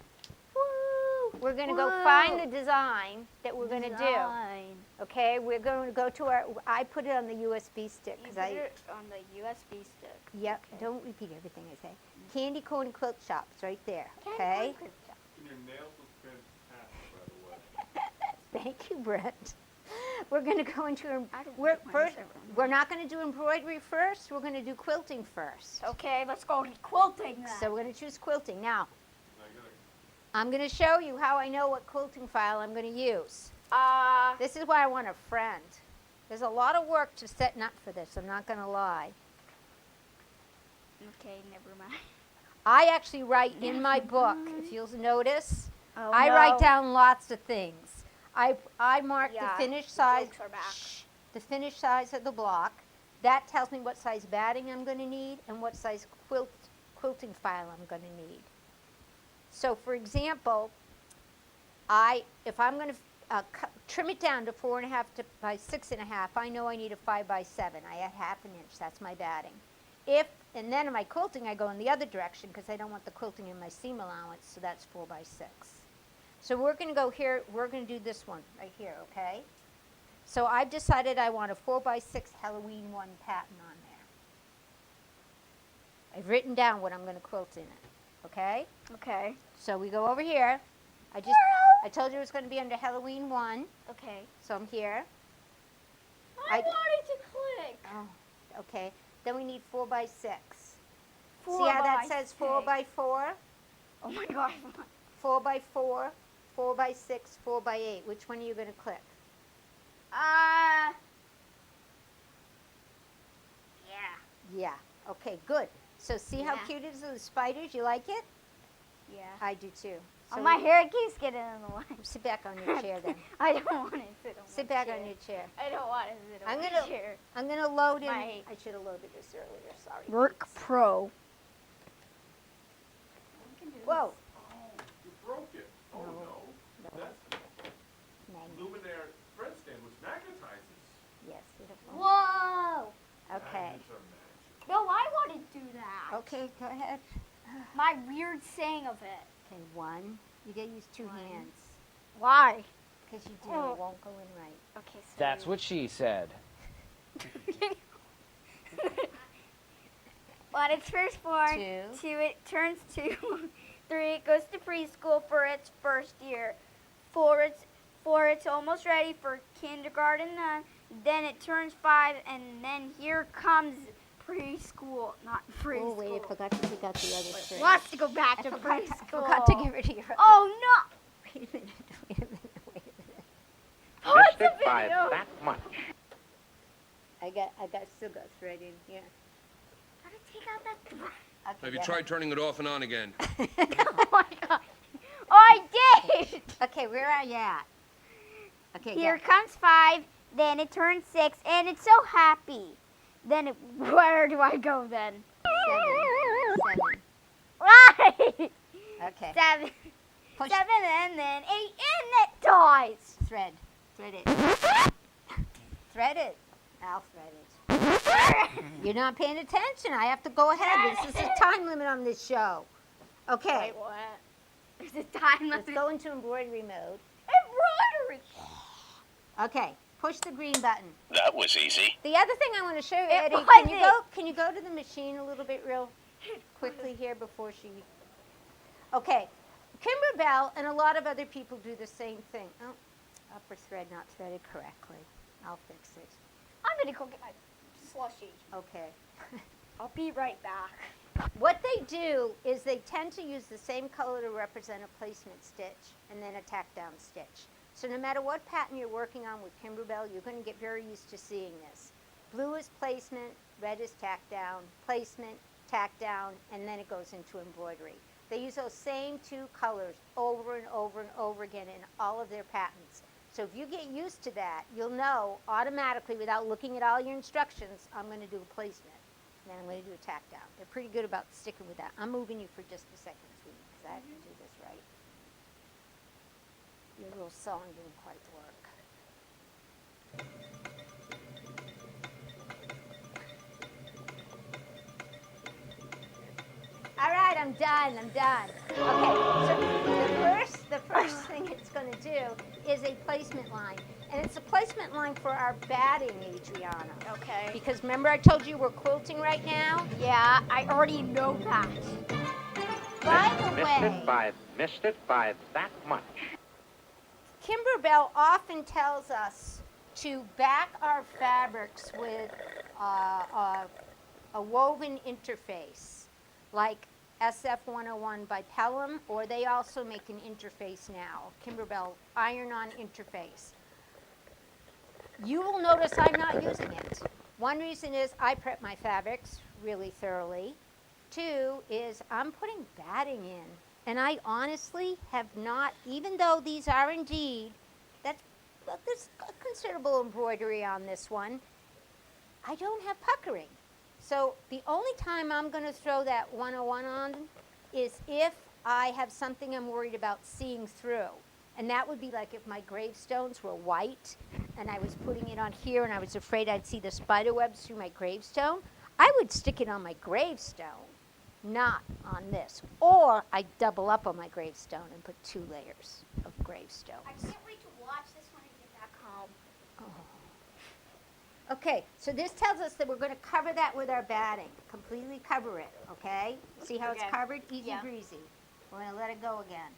Woo! We're going to go find the design that we're going to do. Okay, we're going to go to our, I put it on the USB stick because I, on the USB stick. yep, don't repeat everything I say. Candy Corn Quilt Shop, it's right there, okay? Your nails look fantastic, by the way. Thank you, Brent. We're going to go into, we're not going to do embroidery first, we're going to do quilting first. Okay, let's go to quilting then. So we're going to choose quilting. Now, I'm going to show you how I know what quilting file I'm going to use. This is why I want a friend. There's a lot of work to setting up for this, I'm not going to lie. Okay, never mind. I actually write in my book, if you'll notice, Oh, I write no. down lots of things. I mark Yeah, the finished the size. jokes are back. Shh, the finished size of the block. That tells me what size batting I'm going to need and what size quilting file I'm going to need. So, for example, if I'm going to trim it down to 4.5 by 6.5, I know I need a 5 by 7. I add 1/2 inch. That's my batting. And then in my quilting, I go in the other direction because I don't want the quilting in my seam allowance. So that's 4 by 6. So we're going to go here. We're going to do this one right here, okay? So I've decided I want a 4 by 6 Halloween 1 pattern on there. I've written down what I'm going to quilt in it, okay? Okay. So we go over here. I told you it was going to be under Halloween 1, Okay. so I'm here. I wanted to click. Oh, okay. Then we need 4 by 6. 4 See how that by says 4 by 4? Oh my gosh. 4 by 4, 4 by 6, 4 by 8. Which one are you going to click? Yeah. Yeah. Okay, good. So see how Yeah. cute it is with the spiders? You like it? Yeah. I do too. Oh, So my hair keeps getting in the way. sit back on your chair then. I don't want to sit on Sit my back chair. on your chair. I don't want to sit I'm on gonna- my chair. I'm going to load in. My- I should have loaded this earlier. Sorry. Work Pete's. Pro. Whoa. Oh, you broke it. Oh, No. no. That's Magnet. luminaire thread stand, which magnetizes. Yes. Beautiful. Whoa. Okay. Magnets are magic. No, I want to do that. Okay, go ahead. My weird saying of it. Okay, 1. You got to use 2 1. hands Why? because you do. Oh. It won't go in right. Okay, so That's what she said. when it's first born, 2. 2 it turns 2. 3 it goes to preschool for its first year. 4 it's almost ready for kindergarten. Then it turns 5, and then here comes preschool, not preschool. Oh, wait, I forgot to take out the other thread. Wants to go back I to forgot, preschool. I forgot to get rid of your other. Oh no! Wait a minute, wait a minute, wait a minute. Pause Missed the it by video. that much. Still got thread in here. Gotta take out that thread. Okay, Have you go tried turning it off and on again? Oh my god. Oh, I did! ahead. Okay, where are you at? Okay, Here go. comes 5, then it turns 6, and it's so happy. Then where do I go then? 7. Right! Okay. 7, Push 7, and then 8, and it dies. thread. Thread it. Thread it. I'll thread it. You're not paying attention. I have to go ahead. This is a time limit on this show. Okay. Wait, what? There's a time Let's limit. go into embroidery mode. Embroidery. Okay. Push the green button. That was easy. The other thing I want to show you, It Eddie, wasn't. can you go to the machine a little bit real quickly here before she... Okay. Kimber Bell and a lot of other people do the same thing. Oh, upper thread not threaded correctly. I'll fix it. I'm gonna go get my slushy. Okay. I'll be right back. What they do is they tend to use the same color to represent a placement stitch and then a tack down stitch. So no matter what pattern you're working on with Kimberbell, you're going to get very used to seeing this. Blue is placement, red is tack down, placement, tack down, and then it goes into embroidery. They use those same 2 colors over and over and over again in all of their patterns. So if you get used to that, you'll know automatically without looking at all your instructions, I'm going to do a placement. And then I'm going to do a tack down. They're pretty good about sticking with that. I'm moving you for just a second, sweetie, because I have to do this right. Your little sewing didn't quite work. All right, I'm done. Okay, so the first thing it's going to do is a placement line. And it's a placement line for our batting, Adriana. Okay. Because remember I told you we're quilting right now? Yeah, I already know that. By the Missed it by that much. Kimberbell often tells us to back our fabrics with a woven interface, like SF101 by Pelham, or they also make an interface now, Kimberbell iron-on interface. You will notice I'm not using it. One reason is I prep my fabrics really thoroughly. 2 is I'm putting batting in And I honestly have not, even though these are indeed, there's considerable embroidery on this one, I don't have puckering. So the only time I'm going to throw that 101 on is if I have something I'm worried about seeing through. And that would be like if my gravestones were white and I was putting it on here and I was afraid I'd see the spider webs through my gravestone, I would stick it on my gravestone, not on this. Or I'd double up on my gravestone and put 2 layers of gravestones. I can't wait to watch this when I get back home. Okay, so this tells us that we're going to cover that with our batting. Completely cover it, okay? See how it's Okay. covered? Easy Yeah. breezy. We're going to let it go again.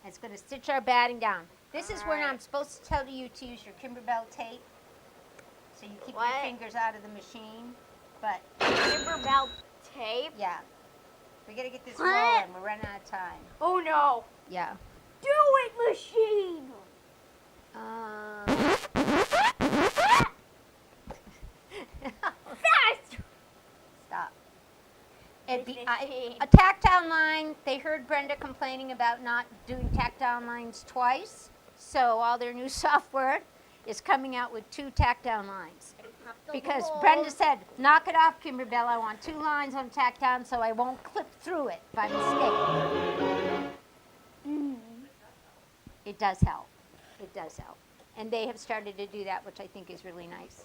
It's going to stitch our batting down. This is when I'm supposed to tell you to use your Kimberbell tape. So you keep your What? fingers out of the machine. But, Kimberbell tape? yeah. We got to get this What? rolling. We're running out of time. Oh no. Yeah. Do it, machine! Fast! Stop. It's A tactile line, they heard Brenda complaining about not doing tactile lines twice. So all their new software is coming out with 2 tactile lines. Because Brenda said, knock it off, Kimberbell. I want 2 lines on tactile so I won't clip through it by mistake. It does help. It does help. And they have started to do that, which I think is really nice.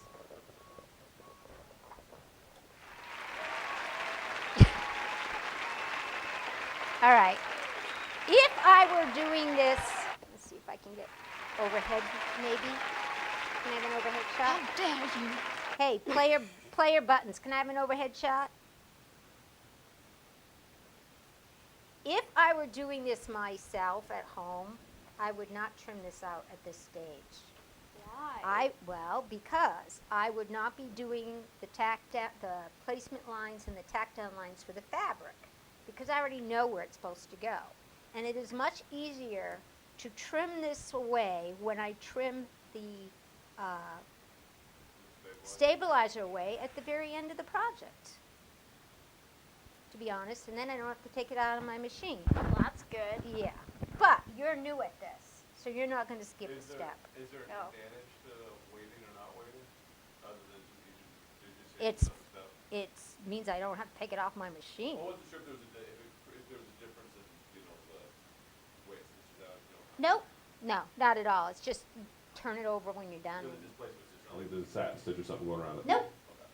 All right. If I were doing this, let's see if I can get overhead maybe. Can I have an overhead shot? How dare you? Hey, player buttons. Can I have an overhead shot? If I were doing this myself at home, I would not trim this out at this stage. Why? Because I would not be doing the placement lines and the tactile lines for the fabric, because I already know where it's supposed to go. And it is much easier to trim this away when I trim the stabilizer away at the very end of the project, to be honest, and then I don't have to take it out of my machine. Well, that's good. Yeah, but you're new at this, so you're not going to skip a step. Is there an No. advantage to waiting or not waiting, other than just It's- It means I don't have to take it off my machine. I wasn't sure if there was if there was a difference in the way it stitches out. Nope, no, not at all. It's just turn it over when you're done. So the displacement's just not like there's a satin stitch or something going around it. Nope,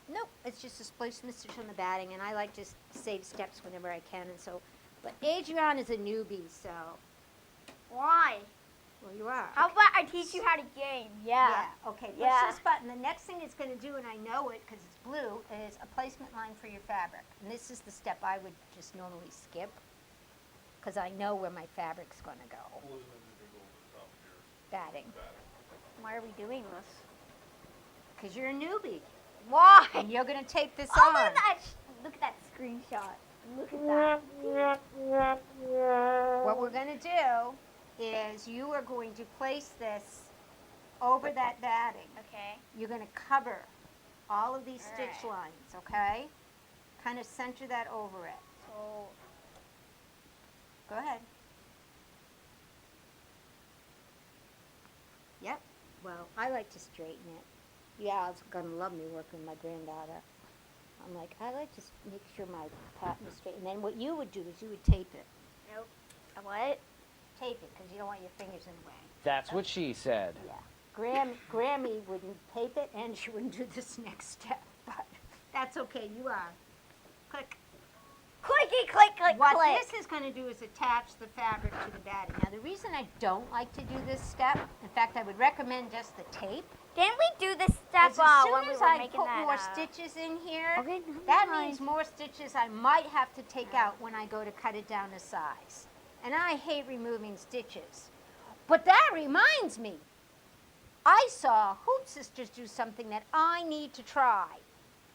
nope. It's just a placement stitch on the batting, and I like to save steps whenever I can. And so, but Adrienne is a newbie, so Why? well, you are. How about I teach you how to game? Yeah. Okay. Push Yeah. this button. The next thing it's going to do, and I know it because it's blue, is a placement line for your fabric. And this is the step I would just normally skip because I know where my fabric's going to go. Batting. Why are we doing this? Because you're a newbie, Why? and you're going to take this Oh, on. look at that screenshot. Look at that. What we're going to do is you are going to place this over that batting. Okay. You're going to cover all of these stitch Alright. lines, okay? Kind of center that over it. So, Go ahead. Yep. Well, I like to straighten it. Yeah, it's going to love me working with my granddaughter. I'm like, I like to make sure my pattern is straight. And then what you would do is you would tape it. nope. What? Tape it, because you don't want your fingers in the way. That's what she said. Yeah. Grammy wouldn't tape it, and she wouldn't do this next step. But that's okay. You are. Click. Clicky, click, click, What click. this is going to do is attach the fabric to the batting. Now, the reason I don't like to do this step, in fact, I would recommend just the tape. Didn't we do this step Is as soon when we as were I making put that? more stitches in here, Okay, never that mind. means more stitches I might have to take out when I go to cut it down to size. And I hate removing stitches. But that reminds me, I saw Hoop Sisters do something that I need to try.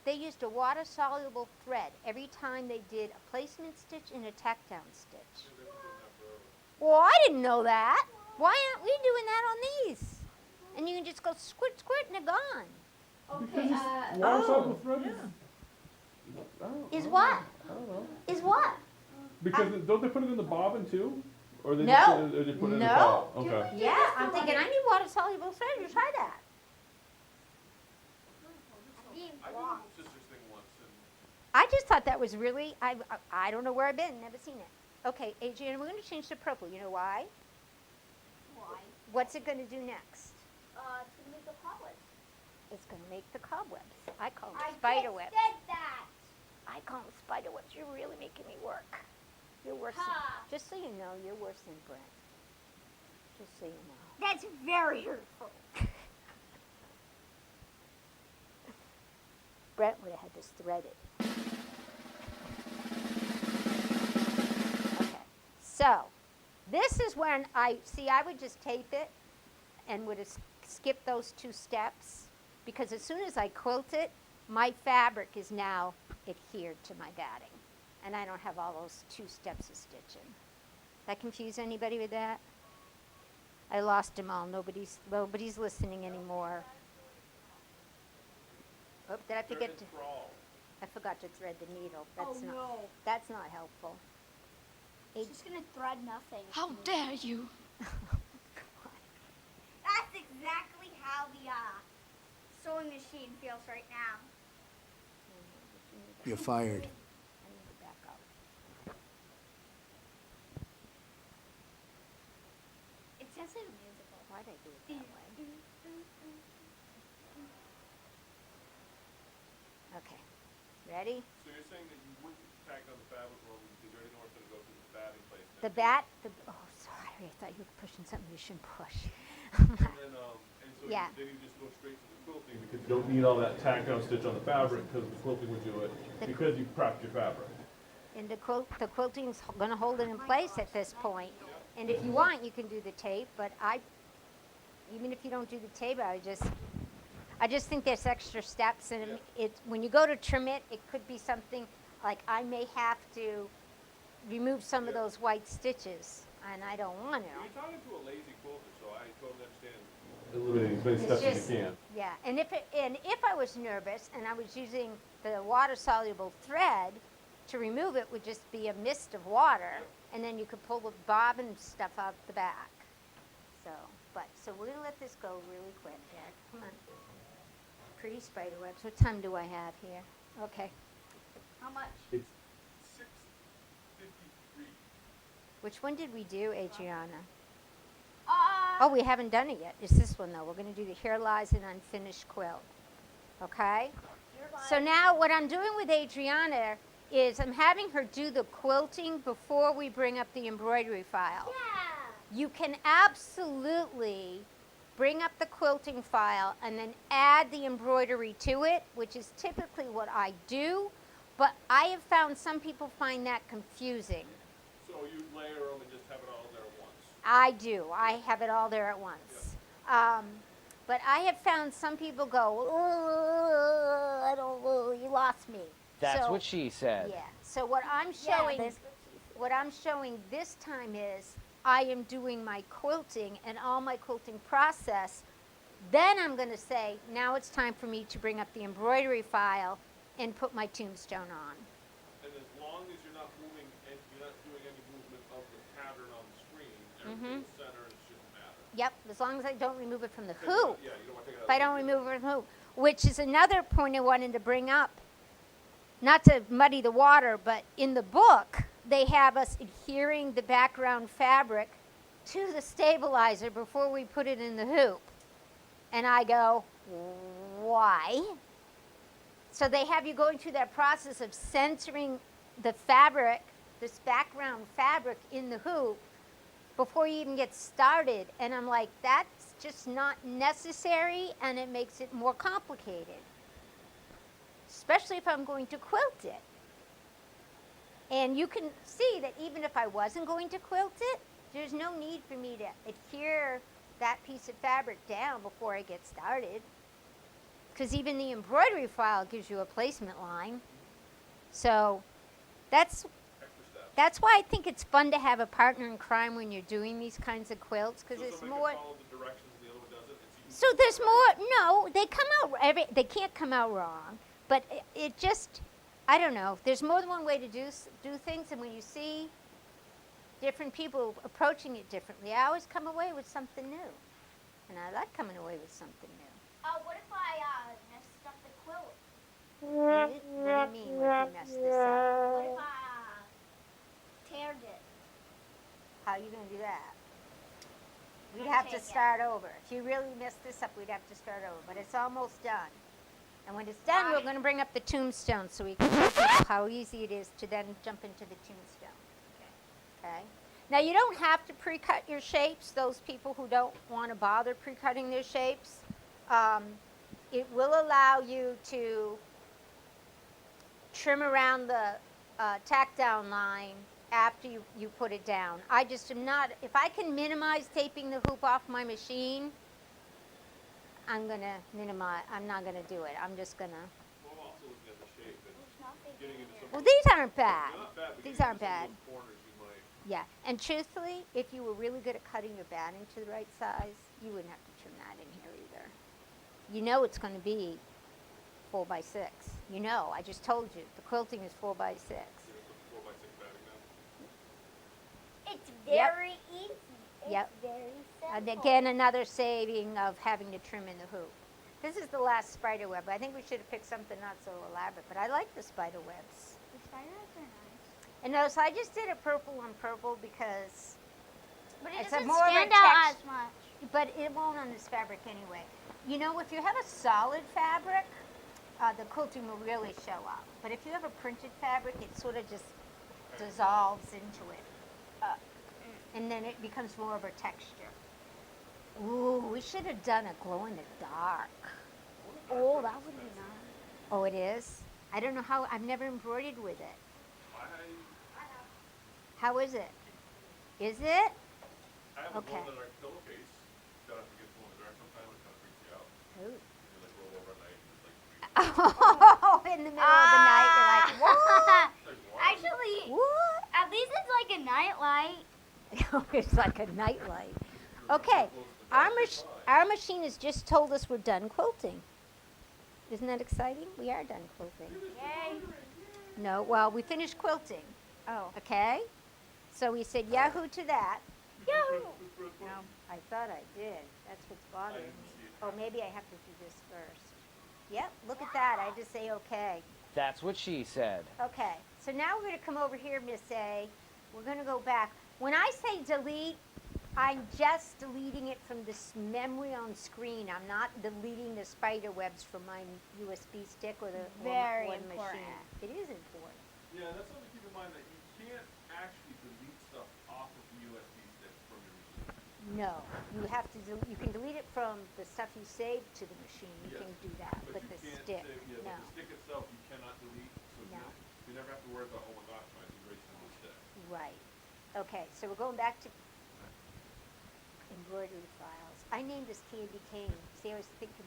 They used a water-soluble thread every time they did a placement stitch and a tack-down stitch. Well, I didn't know that. Why aren't we doing that on these? And you can just go squirt, squirt, and they're gone. Okay, Is what? Is what? Because don't they put it in the bobbin too? Or they No. just put it, or they put it in the No. towel? Okay. Yeah, I'm thinking I need water soluble thread. You try that. I did a sister's thing once, and I just thought that was really, I don't know where I've been, never seen it. Okay, Adriana, we're going to change to purple. You know why? Why? What's it going to do next? It's gonna make the cobwebs. It's going to make the cobwebs. I call them I spider just webs. said that. I call them spider webs. You're really making me work. You're worse than, Ha. just so you know, you're worse than Brent. Just so you know. That's very hurtful. Brent would have had this threaded. Okay, so this is when I would just tape it and would skip those 2 steps because as soon as I quilt it, my fabric is now adhered to my batting and I don't have all those 2 steps of stitching. That confuse anybody with that? I lost them all. Nobody's listening anymore. Oh, did I forget to? I forgot to thread the needle. That's not helpful. It's just gonna thread nothing. How dare you? That's exactly how the sewing machine feels right now. You're fired. I need to back up. It sounds like a musical. Why'd I do it that way? Okay, ready? so you're saying that you wouldn't tack on the fabric roll because you already know where it's going to go through the batting placement. Oh, sorry, I thought you were pushing something you shouldn't push. And so Yeah. then you just go straight to the quilting because you don't need all that tack down stitch on the fabric because the quilting would do it because you prepped your fabric. And the quilting's going to hold it in place at this point. And if you want, you can do the tape, but even if you don't do the tape, I just think there's extra steps, and when you go to trim it, it could be something like I may have to remove some of those white stitches, and I don't want to. You're talking to a lazy quilter, so I totally understand eliminating as many steps as you can. Yeah, and if I was nervous and I was using the water-soluble thread, to remove it would just be a mist of water, and then you could pull the bobbin stuff out the back. So we're gonna let this go really quick, Jack. Come on. Pretty spider webs. What time do I have here? Okay. How much? It's 6:53. Which one did we do, Adriana? Uh, Oh, we haven't done it yet. It's this one, though. We're going to do the Here Lies an Unfinished Quilt. Okay? So now what I'm doing with Adriana is I'm having her do the quilting before we bring up the embroidery file. yeah. You can absolutely bring up the quilting file and then add the embroidery to it, which is typically what I do, but I have found some people find that confusing. So you layer them and just have it all there at once. I do. I have it all there at once. But I have found some people go, I don't, you lost me. That's So- what she said. Yeah. So what I'm showing this time is I am doing my quilting and all my quilting process. Then I'm going to say, now it's time for me to bring up the embroidery file and put my tombstone on. And as long as you're not moving and you're not doing any movement of the pattern on the screen, everything center it shouldn't matter. Yep, as long as I don't remove it from the Take it out- hoop. Yeah, you don't want to take it out. If I don't remove it from the hoop, which is another point I wanted to bring up. Not to muddy the water, but in the book, they have us adhering the background fabric to the stabilizer before we put it in the hoop. And I go, why? So they have you going through that process of centering the fabric, this background fabric in the hoop before you even get started. And I'm like, that's just not necessary, and it makes it more complicated, especially if I'm going to quilt it. And you can see that even if I wasn't going to quilt it, there's no need for me to adhere that piece of fabric down before I get started. Because even the embroidery file gives you a placement line. So that's why I think it's fun to have a partner in crime when you're doing these kinds of quilts, because So it's somebody more. can follow the directions and the other one doesn't. It's So easy. there's more. No, they come out. They can't come out wrong, but it just I don't know. There's more than one way to do things, and when you see different people approaching it differently, I always come away with something new. And I like coming away with something new. What if I messed up the quilt? What do you mean, what if you mess this up? What if I teared it? How are you going to do that? We'd I'd have to take it. start over. If you really messed this up, we'd have to start over. But it's almost done. And when it's done, we're going to bring up the tombstone so we can show people how easy it is to then jump into the tombstone. Okay? Now, you don't have to pre-cut your shapes. Those people who don't want to bother pre-cutting their shapes, it will allow you to trim around the tack down line after you put it down. I just am not, if I can minimize taping the hoop off my machine, I'm going to minimize, I'm not going to do it. I'm just going to, Well, I'm also looking at the shape and getting into some. well, these aren't bad. They're not bad, but These getting aren't into some bad. of those corners you might. Yeah, and truthfully, if you were really good at cutting your batting to the right size, you wouldn't have to trim that in here either. You know it's going to be 4 by 6. You know, I just told you, the quilting is 4 by 6. You know, put 4x6 batting now. It's Yep. very easy. It's Yep. very simple. And again, another saving of having to trim in the hoop. This is the last spider web. I think we should have picked something not so elaborate, but I like the spider webs. The spiders are nice. And notice I just did a purple on purple because, But It's it a doesn't more of a stand out text- as much. but it won't on this fabric anyway. You know, if you have a solid fabric, the quilting will really show up. But if you have a printed fabric, it sort of just dissolves into it. And then it becomes more of a texture. Ooh, we should have done a glow in the dark. Oh, that would be nice. Oh, it is? I don't know how, I've never embroidered with it. How is it? Is it? I have a Okay. glow in the dark pillowcase. Gotta have to get glow in the dark sometime. It kind of freaks you out. Ooh. You like roll over at night and it's like. Oh, in the middle of the night, you're like, what? Like, what? Actually, What? at least it's like a night light. It's like a nightlight. Okay, our machine has just told us we're done quilting. Isn't that exciting? We are done quilting. Yay. No, well, we finished quilting. Oh. Okay? So we said yahoo to that. Yahoo! No, I thought I did. That's what's bothering me. Oh, maybe I have to do this first. Yep, look at that. I just say okay. That's what she said. Okay, so now we're going to come over here, Miss A. We're going to go back. When I say delete, I'm just deleting it from this memory on screen. I'm not deleting the spider webs from my USB stick or the Very or the important. machine. It is important. Yeah, that's something to keep in mind that you can't actually delete stuff off of the USB stick from your machine. No, you have to. You can delete it from the stuff you saved to the machine. You Yes, can do that, but you the can't stick, save, yeah, no. but the stick itself you cannot delete, so No. you never have to worry about, oh my gosh, my erasing the stick. Right. Okay, so we're going back to embroidery files. I named this Candy Cane. See, I was thinking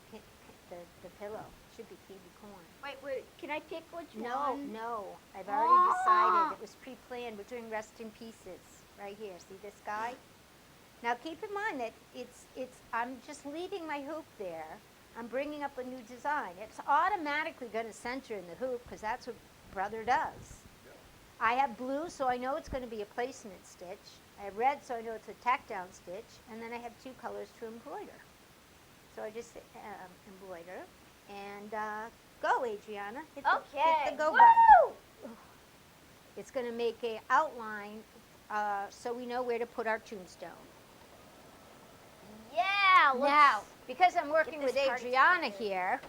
the pillow should be Candy Corn. Wait, can I pick which No, one? no, I've already decided. It was pre-planned. We're doing Rest in Pieces right here. See this guy? Now keep in mind that I'm just leaving my hoop there. I'm bringing up a new design. It's automatically going to center in the hoop because that's what Brother does. I have blue, so I know it's going to be a placement stitch. I have red, so I know it's a tack down stitch. And then I have 2 colors to embroider. So I just embroider. And go, Adriana. Hit the go button. Woo! It's going to make a outline so we know where to put our tombstone. Yeah. Now, because I'm working this with party Adriana started. here,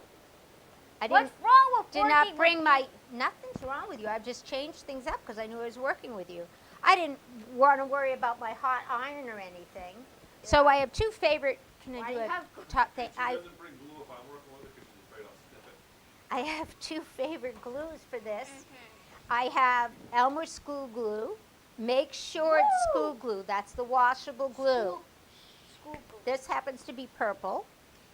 I What's didn't, wrong with did not working bring with my, nothing's wrong with you. I've just changed things up because I knew I was working with you. I didn't want to worry about my hot iron or anything. So I have 2 favorite, can Why I do do you a have- top thing? She doesn't bring glue if I'm working with it because she's afraid I'll snip it. I have 2 favorite glues for this. I have Elmer's School Glue. Make sure it's school glue. That's the washable glue. School glue. This happens to be purple.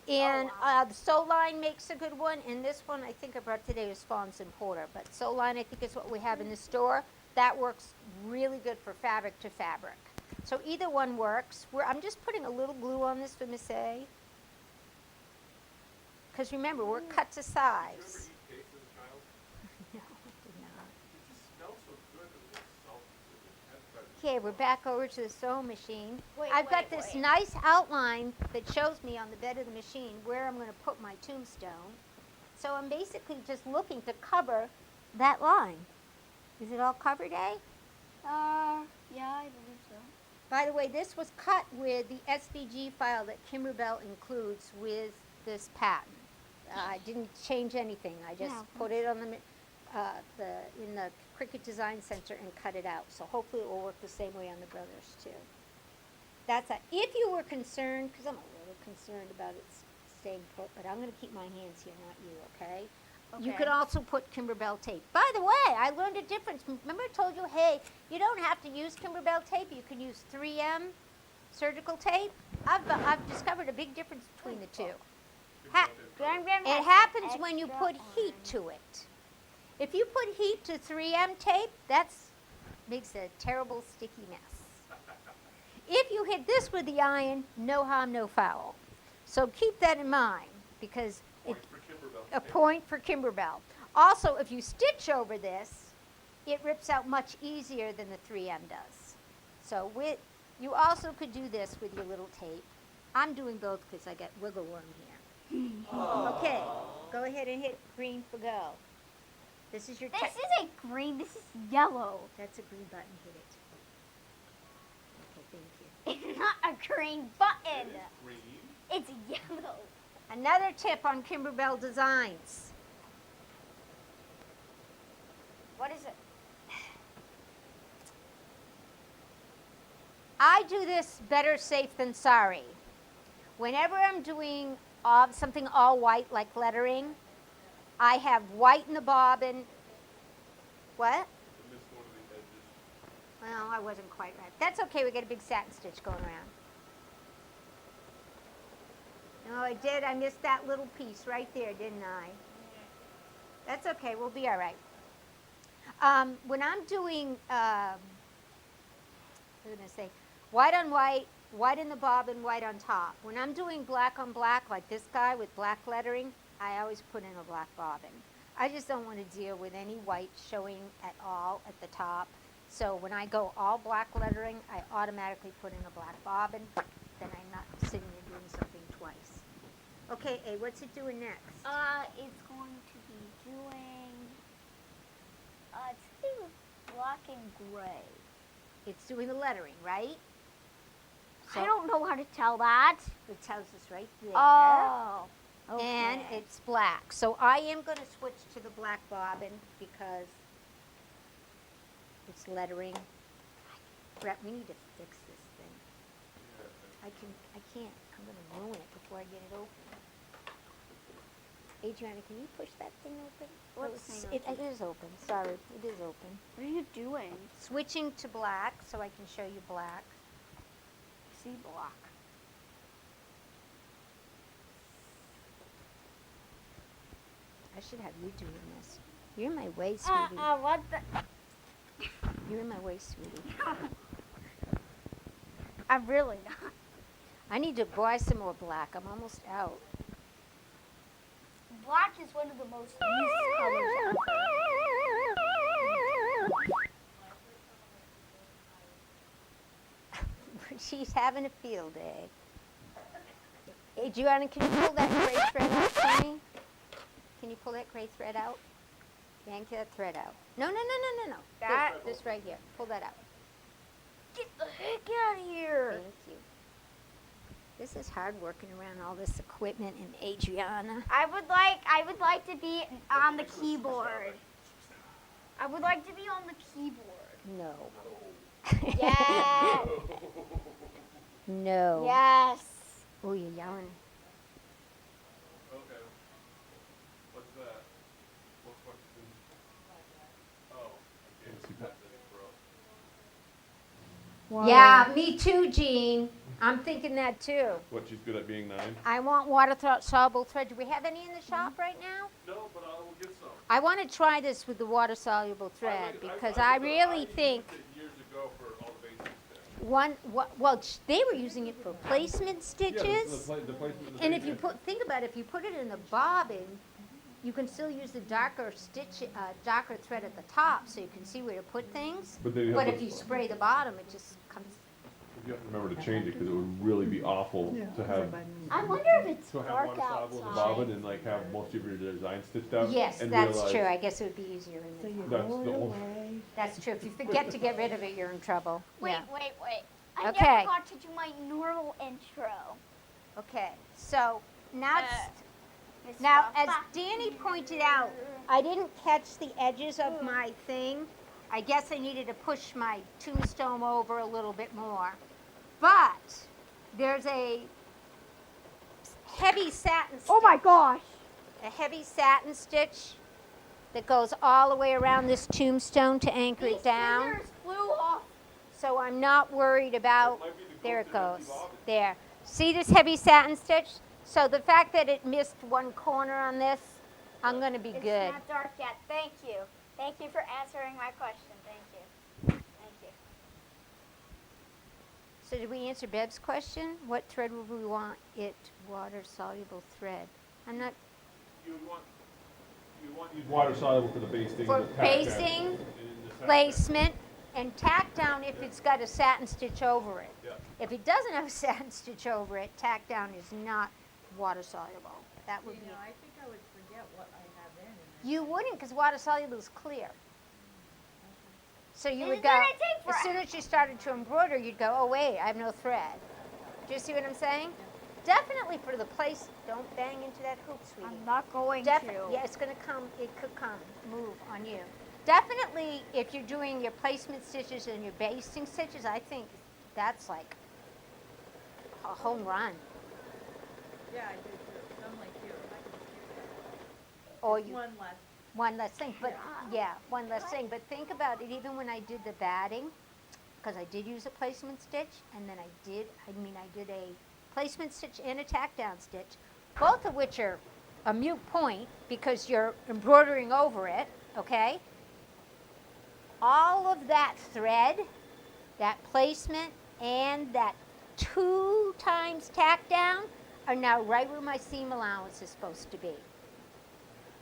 And the Soline makes a good one. And this one I think I brought today is Fons and Porter. But Soline I think is what we have in the store. That works really good for fabric to fabric. So either one works. I'm just putting a little glue on this for Miss A. Because remember, we're cut to Did you ever size. eat cakes as a child? No, I did Okay, we're back over to the sewing machine. Wait, I've got wait, this wait. nice outline that shows me on the bed of the machine where I'm going to put my tombstone. So I'm basically just looking to cover that line. Is it all covered, eh? Yeah, I believe so. By the way, this was cut with the SVG file that Kimberbell includes with this patent. I didn't change anything. I just No. put it on in the Cricut Design Center and cut it out. So hopefully it will work the same way on the Brothers too. If you were concerned, because I'm a little concerned about it staying put, but I'm going to keep my hands here, not you, okay? You Okay. could also put Kimberbell tape. By the way, I learned a difference. Remember I told you, hey, you don't have to use Kimberbell tape. You can use 3M surgical tape. I've discovered a big difference between the two. It happens when you put heat to it. If you put heat to 3M tape, that makes a terrible sticky mess. If you hit this with the iron, no harm, no foul. So keep that in mind because a point for Kimberbell. Also, if you stitch over this, it rips out much easier than the 3M does. So you also could do this with your little tape. I'm doing both because I got wiggle worm here. Okay, go ahead and hit green for go. This is your This isn't green, this is yellow. That's a green button, hit it. Okay, thank you. It's not a green button. It's yellow. Another tip on Kimberbell Designs. What is it? I do this better safe than sorry. Whenever I'm doing something all white like lettering, I have white in the bobbin. What? Well, I wasn't quite right. That's okay, we got a big satin stitch going around. No, I did. I missed that little piece right there, didn't I? That's okay, we'll be all right. When I'm doing, what was I going to say? White on white, white in the bobbin, white on top. When I'm doing black on black, like this guy with black lettering, I always put in a black bobbin. I just don't want to deal with any white showing at all at the top. So when I go all black lettering, I automatically put in a black bobbin. Then I'm not sitting there doing something twice. Okay, A, what's it doing next? It's going to be doing, it's something with black and gray. It's doing the lettering, right? I don't know how to tell that. It tells us right there. Oh. Okay. And it's black. So I am going to switch to the black bobbin because it's lettering. Brett, we need to fix this thing. I can't. I'm going to ruin it before I get it open. Adriana, can you push that thing open? What Oh, thing it open? is open. Sorry, it is open. What are you doing? Switching to black so I can show you black. See black. I should have you doing this. You're in my way, sweetie. What the? You're in my way, sweetie. I'm really not. I need to buy some more black. I'm almost out. Black is one of the most used colors ever. She's having a field day. Hey, Gianna, can you pull that gray thread out for me? Can you pull that gray thread out? Yank that thread out. No. That- This right here. Pull that out. Get the heck out of here. Thank you. This is hard working around all this equipment and Adriana. I would like to be on the keyboard. I would like to be on the keyboard. No. Yes. No. Yes. Oh, you're yelling. Okay. What's that? What's oh, okay. Yeah, me too, Jean. I'm thinking that too. What, she's good at being 9? I want water-soluble thread. Do we have any in the shop right now? No, but I will get some. I want to try this with the water-soluble thread because I really think Years ago for all the basics. they were using it for placement stitches. And if you think about it, if you put it in the bobbin, you can still use the darker darker thread at the top so you can see where to put things. But then you have But to- if you spray the bottom, it just comes. You have to remember to change it because it would really be awful to have I wonder if it's to have dark water soluble in the outside. bobbin and like have most of your design stitched out. Yes, and that's realize true. I guess it would be easier in So the. you That's roll the it only- away. That's true. If you forget to get rid of it, you're in trouble. Wait, Yeah. wait, wait. I Okay. never got to do my normal intro. Okay. So now, Miss now as Papa. Danny pointed out, I didn't catch the edges of my thing. I guess I needed to push my tombstone over a little bit more. But there's a heavy satin stitch. Oh my gosh. A heavy satin stitch that goes all the way around this tombstone to anchor These it down. scissors flew off. So I'm not worried about, might be the there it close to goes, empty bobbin. there. See this heavy satin stitch? So the fact that it missed one corner on this, I'm gonna be It's good. not dark yet. Thank you. Thank you for answering my question. Thank you. Thank you. So did we answer Bev's question? What thread would we want it, water soluble thread? I'm not, You want to use water soluble for the basting. For and the tack down. basting, And the tack down. placement, and tack down if it's got a satin stitch over it. Yeah. If it doesn't have a satin stitch over it, tack down is not water soluble. That would You be. know, I think I would forget what I have in it. You wouldn't, because water soluble is clear. So you Isn't would go, that a tape as soon as you started to embroider, you'd go, oh wait, I have no thread. Do you see what I'm saying? Definitely for the place, don't bang into that hoop, sweetie. I'm not going Definitely, to. yeah, it's gonna come, it could come, move on you. Definitely, if you're doing your placement stitches and your basting stitches, I think that's like a home run. Yeah, I do too. I'm like you. I can do Or that. you, One less. one less thing, but yeah, one less thing. But think about it, even when I did the batting, because I did use a placement stitch, and then I did a placement stitch and a tack down stitch, both of which are a mute point because you're embroidering over it, okay? All of that thread, that placement, and that 2 times tack down are now right where my seam allowance is supposed to be.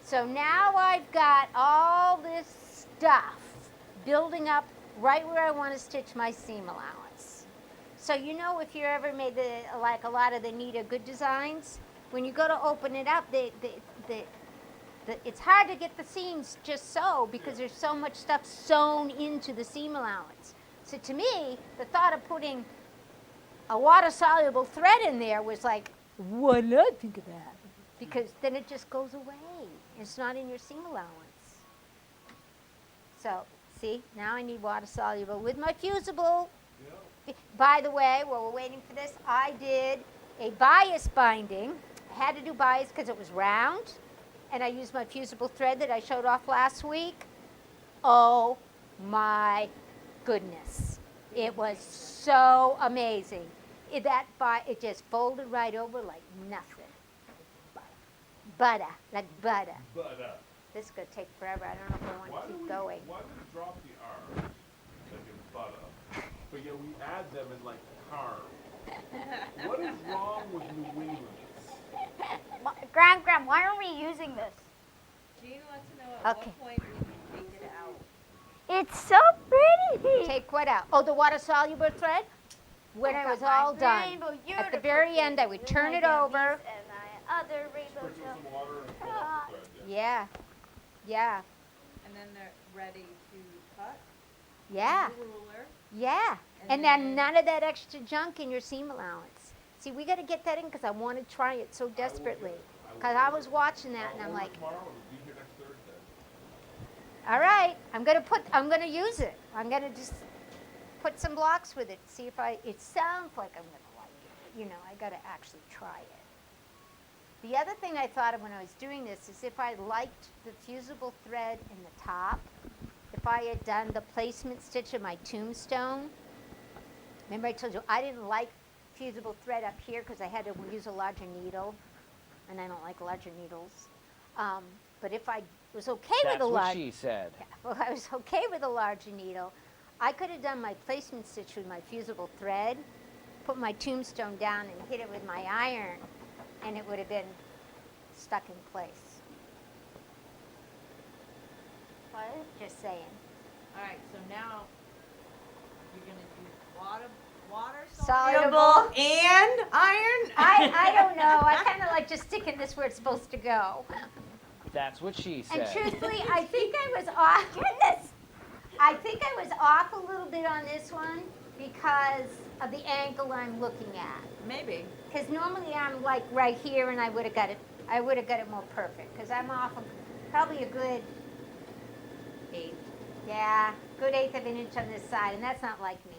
So now I've got all this stuff building up right where I want to stitch my seam allowance. So you know, if you ever made like a lot of the Nita Good designs, when you go to open it up, it's hard to get the seams just so because there's so much stuff sewn into the seam allowance. So to me, the thought of putting a water-soluble thread in there was like, why not think of that? Because then it just goes away. It's not in your seam allowance. So, see, now I need water-soluble with my fusible. By the way, while we're waiting for this, I did a bias binding. I had to do bias because it was round, and I used my fusible thread that I showed off last week. Oh my goodness. It was so amazing. It just folded right over like nothing. Butter, like butter. But This is going to take forever. I don't know if I want to keep going. Why do we drop the R's like in butter, but yet we add them in like carb? What is wrong with New England? Graham, why are we using this? Jean wants to know at Okay. what point we take it out. It's so pretty. Take what out? Oh, the water-soluble thread? When I was all done. At the very end, I would turn it over. And my other rainbow Sprinkle tail. some water and pull out the thread. Yeah, yeah, And then they're ready to cut. yeah, with a ruler. yeah. And And then then- none of that extra junk in your seam allowance. See, we got to get that in because I want to try it so desperately. Because I was watching that and I'm like, Tomorrow and be here next Thursday. all right, I'm gonna use it. I'm gonna just put some blocks with it, see if it sounds like I'm gonna like it. You know, I gotta actually try it. The other thing I thought of when I was doing this is if I liked the fusible thread in the top, if I had done the placement stitch of my tombstone, remember I told you I didn't like fusible thread up here because I had to use a larger needle, and I don't like larger needles. But if I was okay with That's a what large, she said. well, I was okay with a larger needle, I could have done my placement stitch with my fusible thread, put my tombstone down and hit it with my iron, and it would have been stuck in place. Just saying. Alright, so now you're gonna do water Soluble. and iron? I don't know. I kind of like just sticking this where it's supposed to go. That's what she And said. truthfully, I think I was off. Goodness. I think I was off a little bit on this one because of the angle I'm looking at. Maybe. Because normally I'm like right here, and I would have got it. I would have got it more perfect. Because I'm off probably a good 8. yeah, good 1/8 of an inch on this side, and that's not like me.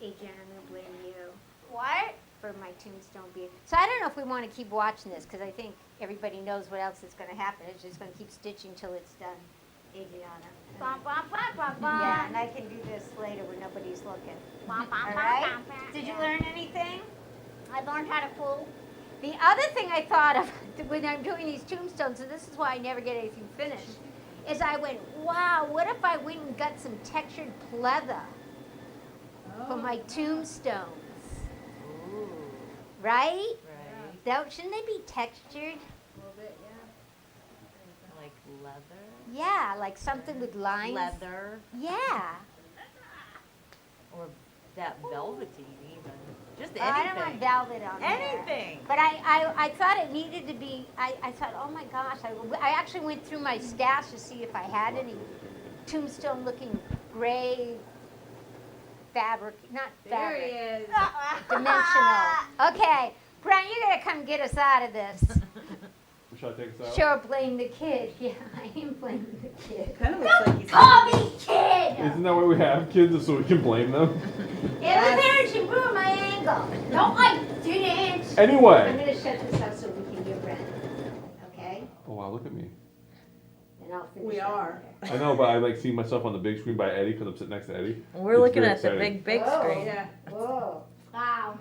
Adrian, I'm gonna blame you. What? For my tombstone being. So I don't know if we want to keep watching this because I think everybody knows what else is going to happen. It's just going to keep stitching till it's done, Adriana. Bum, bum, bum, bum, bum. Yeah, and I can do this later when nobody's looking. Bum, bum, All bum, right? bum, bum. Did you Yeah. learn anything? I learned how to fool. The other thing I thought of when I'm doing these tombstones, and this is why I never get anything finished, is I went, wow, what if I went and got some textured pleather for my tombstones? Ooh. Right? Right. Shouldn't they be textured? A little bit, yeah. Like leather? Yeah, like something with lines. Leather. Yeah. Or that velvety even. Just anything. I don't want velvet on there. Anything. But I thought it needed to be, I thought, oh my gosh, I actually went through my stash to see if I had any tombstone looking gray fabric, not There he fabric, is. dimensional. Okay, Brian, you gotta come get us out of this. Shall I take us out? Sure, blame the kid. Yeah, I am blaming the kid. Kind of looks like he's Call me kid! Isn't that why we have kids, is so we can blame them? Yeah, the parents should ruin my angle. No, I didn't. I'm Anyway. gonna shut this up so we can get ready. Okay? Oh wow, look at me. And I'll finish. We up are. there. I know, but I like see myself on the big screen by Eddie because I'm sitting next to Eddie. We're It's looking very at the exciting. big Whoa. screen. Yeah. Whoa. Wow.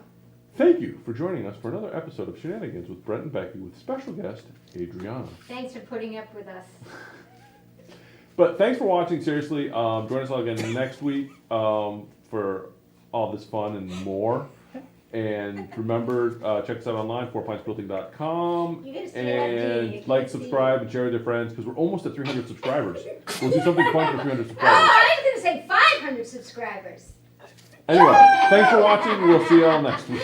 Thank you for joining us for another episode of Shenanigans with Brett and Becky with special guest Adriana. Thanks for putting up with us. But thanks for watching. Seriously, join us all again next week for all this fun and more. And remember, check us out online, fourpintsquilting.com. You gotta stay up, Dee. You And can't like, see. subscribe, and share with your friends because we're almost at 300 subscribers. We'll do something fun for 300 Oh, subscribers. I was gonna say 500 subscribers. Anyway, thanks for watching. We'll see you all next week.